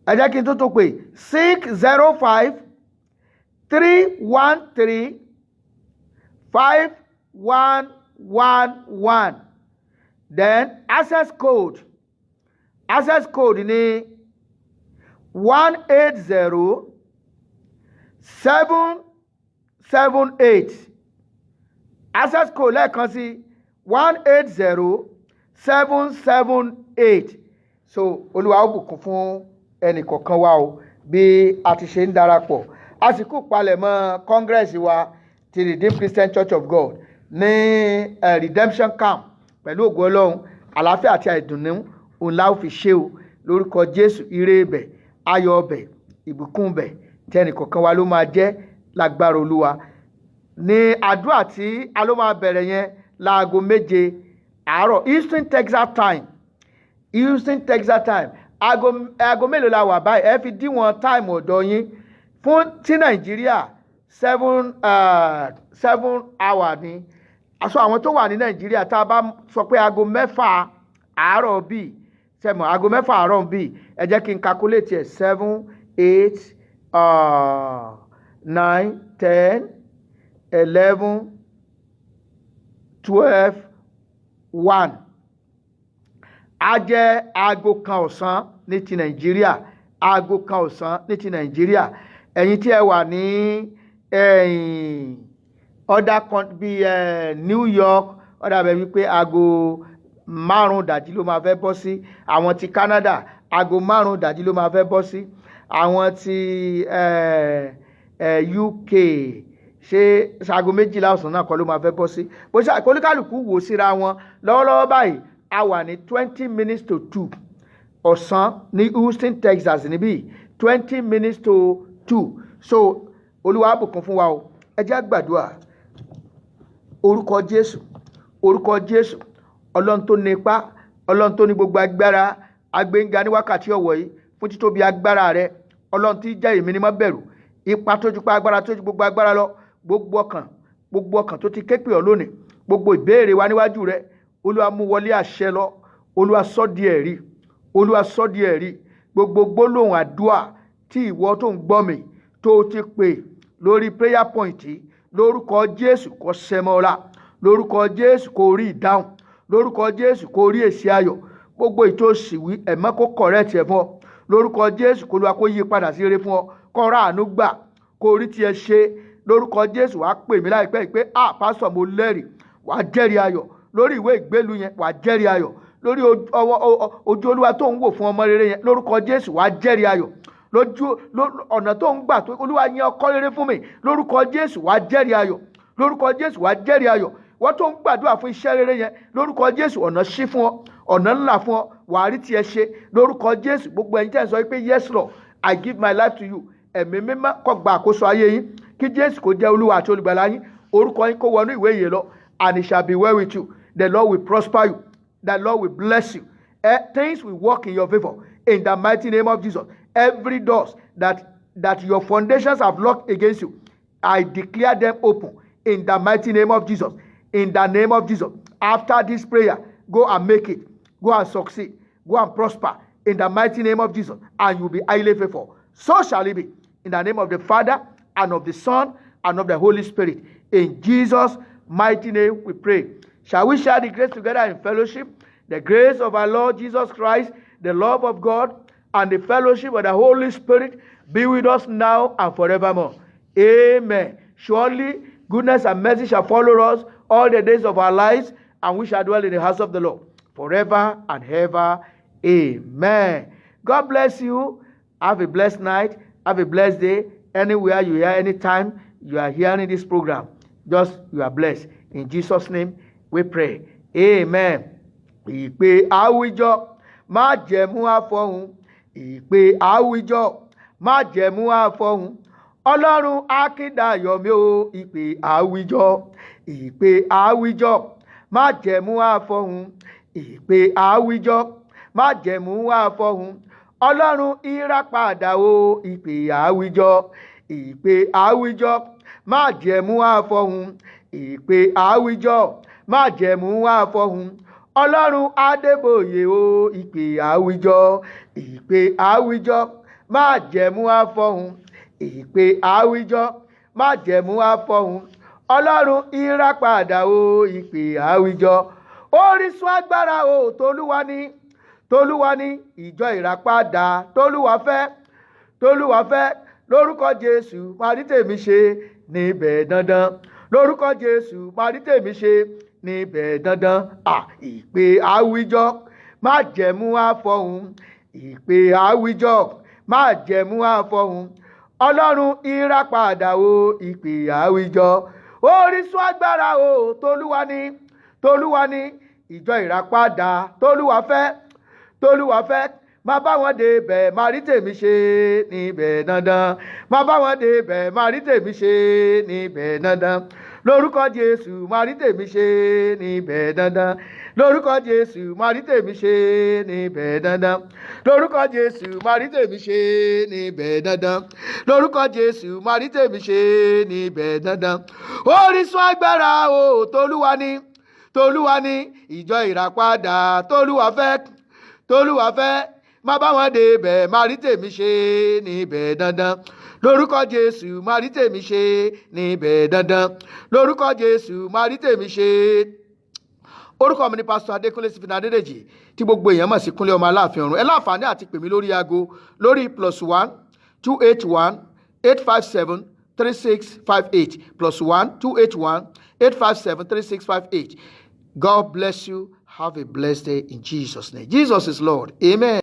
Ẹ jẹ́ kí n tó pè 605 313 5111. Then access code ni 180-778. Access code lẹ́ẹ̀kan sí 180-778. So Olúwa ó bùkún fún ẹnì kọ̀ọ̀kan wa o bí a ti ṣe ń darapọ̀. Àsìkò palẹ̀mọ́ congress wa ti Redeemed Christian Church of God ní redemption camp pẹ̀lú ògo Ọlọ́run àlàáfíà àti àìdùnnú òun la ó fi ṣe o lórúkọ Jésù. Ire ibẹ̀, ayọ̀ ọbẹ̀, ìbùkún ibẹ̀ tí ẹnì kọ̀ọ̀kan wa ló máa jẹ́ lágbára Olúwa. Ní àdúrà tí a ló máa bẹ̀rẹ̀ yẹn láago 7 àárọ̀ Houston Texas time. Aago mélòó la wà báyìí? Ẹ fi díwọ̀n time ọ̀dọ̀ yín. Fún ti Nàìjíríà 7 hour ni. Aṣọ àwọn tó wà ní Nàìjíríà tá a bá sọ pé aago 6 àárọ̀ bíi sẹ́mọ̀ aago 6 àárọ̀ bíi ẹ jẹ́ kí n calculate ẹ̀ 7 8 9 10 11 12 1. A jẹ́ aago kan ọ̀sán ní ti Nàìjíríà. Aago kan ọ̀sán ní ti Nàìjíríà. Ẹ̀yin tí ẹ wà ní other country bíi New York, ó dàbẹ̀ wípé aago 5 ìdájí ló máa fẹ́ bọ́ sí. Àwọn ti Canada aago 5 ìdájí ló máa fẹ́ bọ́ sí. Àwọn ti UK ṣé aago 12 ọ̀sán náà kọ́ ló máa fẹ́ bọ́ sí. Bó ṣe àkólúkálùkù wò síra wọn lọ́wọ́lọ́wọ́ báyìí a wà ní 20 minutes to 2 ọ̀sán ní Houston Texas níbí 20 minutes to 2. So Olúwa bùkún fún wa o. Ẹ jẹ́ gbàdúrà. Orúkọ Jésù, orúkọ Jésù, Ọlọ́run tó ní ipá, Ọlọ́run tó ní gbogbo agbára, agbẹ́ngà ní wákàtí ọ̀wọ̀ yìí fún títóbi agbára rẹ. Ọlọ́run tí jẹ́ èmi ni má bẹ̀rù, ipa tó ju pa agbára tó ju gbogbo agbára lọ. Gbogbo ọkàn tó ti ké pè ọ́ lónìí, gbogbo ìbéèrè wa níwájú rẹ, Olúwa mú wọlé àṣẹ lọ. Olúwa sọ di ẹ̀rí, Olúwa sọ di ẹ̀rí. Gbogbo gbólóhùn àdúà tí ìwọ tó ń gbọ́ mi tó ti pè lórí prayer point yìí, lórúkọ Jésù kó sẹ́mọ́ra, lórúkọ Jésù kó rí ìdáhùn, lórúkọ Jésù kó rí èsì ayọ̀. Gbogbo ìtòsíwí ẹ̀mọ́ kó correct ẹ̀ fún ọ lórúkọ Jésù kó Olúwa kó yí padà sí rere fún ọ, kó ra àánú gbà, kó rí tiẹ̀ ṣe lórúkọ Jésù. Wàá pè mí láìpẹ́ pé pásítọ̀ mo lẹ́rìí, wàá jẹ́rìí ayọ̀ lórí ìwé ìgbélu yẹn, wàá jẹ́rìí ayọ̀ lórí ojú Olúwa tó ń wò fún ọmọ rere yẹn, lórúkọ Jésù wàá jẹ́rìí ayọ̀ lójú ọ̀nà tó ń gbà tó Olúwa yẹn ọkọ rere fún mi, lórúkọ Jésù wàá jẹ́rìí ayọ̀, lórúkọ Jésù wàá jẹ́rìí ayọ̀. Wọ́n tó ń gbàdúrà fún iṣẹ́ rere yẹn, lórúkọ Jésù ọ̀nà ṣí fún ọ, ọ̀nà ńlá fún ọ, wàá rí tiẹ̀ ṣe lórúkọ Jésù. Gbogbo ẹ̀yin tẹ́ ń sọ pé yes Lord, I give my life to you, ẹ̀mí mímọ́ kó gba àkóso ayé yín, kí Jésù kó jẹ́ Olúwa àti olùgbàlà yín, orúkọ yín kó wọnú ìwé ìyè lọ. And it shall be well with you. The Lord will prosper you. The Lord will bless you. Things will work in your favor in the mighty name of Jesus. Every doors that your foundations have locked against you, I declare them open in the mighty name of Jesus. In the name of Jesus. After this prayer, go and make it. Go and succeed. Go and prosper in the mighty name of Jesus. And you'll be highly favored. So shall it be. In the name of the Father, and of the Son, and of the Holy Spirit. In Jesus' mighty name we pray. Shall we share the grace together in fellowship? The grace of our Lord Jesus Christ, the love of God, and the fellowship of the Holy Spirit be with us now and forevermore. Amen. Surely goodness and mercy shall follow us all the days of our lives, and we shall dwell in the house of the Lord forever and ever. Amen. God bless you. Have a blessed night. Have a blessed day. Anywhere you are, anytime you are hearing this program, just you are blessed. In Jesus' name we pray. Amen. Ìpè àwùjọ má jẹ̀mú àfọ̀hún. Ìpè àwùjọ má jẹ̀mú àfọ̀hún. Ọlọ́run Akíndayọ̀ mi o. Ìpè àwùjọ. Ìpè àwùjọ má jẹ̀mú àfọ̀hún. Ìpè àwùjọ má jẹ̀mú àfọ̀hún. Ọlọ́run ìràpadà o. Ìpè àwùjọ. Ìpè àwùjọ má jẹ̀mú àfọ̀hún. Ìpè àwùjọ má jẹ̀mú àfọ̀hún. Ọlọ́run Adébóyè o. Ìpè àwùjọ. Ìpè àwùjọ má jẹ̀mú àfọ̀hún. Ìpè àwùjọ má jẹ̀mú àfọ̀hún. Ọlọ́run ìràpadà o. Ìpè àwùjọ. Orísun agbára o. Tolúwa ni. Tolúwa ni ìjọ ìràpadà. Tolúwa fẹ́ lórúkọ Jésù máa rí tèmi ṣe níbẹ̀ dandan. Lórúkọ Jésù máa rí tèmi ṣe níbẹ̀ dandan. Ìpè àwùjọ má jẹ̀mú àfọ̀hún. Ìpè àwùjọ má jẹ̀mú àfọ̀hún. Ọlọ́run ìràpadà o. Ìpè àwùjọ. Orísun agbára o. Tolúwa ni ìjọ ìràpadà. Tolúwa fẹ́ máa bá wọn débẹ̀ máa rí tèmi ṣe níbẹ̀ dandan. Máa bá wọn débẹ̀ máa rí tèmi ṣe níbẹ̀ dandan. Lórúkọ Jésù máa rí tèmi ṣe níbẹ̀ dandan. Lórúkọ Jésù máa rí tèmi ṣe níbẹ̀ dandan. Lórúkọ Jésù máa rí tèmi ṣe níbẹ̀ dandan. Lórúkọ Jésù máa rí tèmi ṣe níbẹ̀ dandan. Orísun agbára o. Tolúwa ni ìjọ ìràpadà. Tolúwa fẹ́ máa bá wọn débẹ̀ máa rí tèmi ṣe níbẹ̀ dandan. Lórúkọ Jésù máa rí tèmi ṣe níbẹ̀ dandan. Lórúkọ Jésù máa rí tèmi ṣe. Orúkọ mi ni Pásítọ̀ Adékúnlé Stephen Adédèjì tí gbogbo èèyàn mọ̀ sí Kúnlé ọmọ Aláàfin ọ̀run. Ẹ láǹfààní àti pè mí lórí aago lórí +1 281 857 3658 +1 281 857 3658. God bless you. Have a blessed day in Jesus' name. Jesus is Lord. Amen.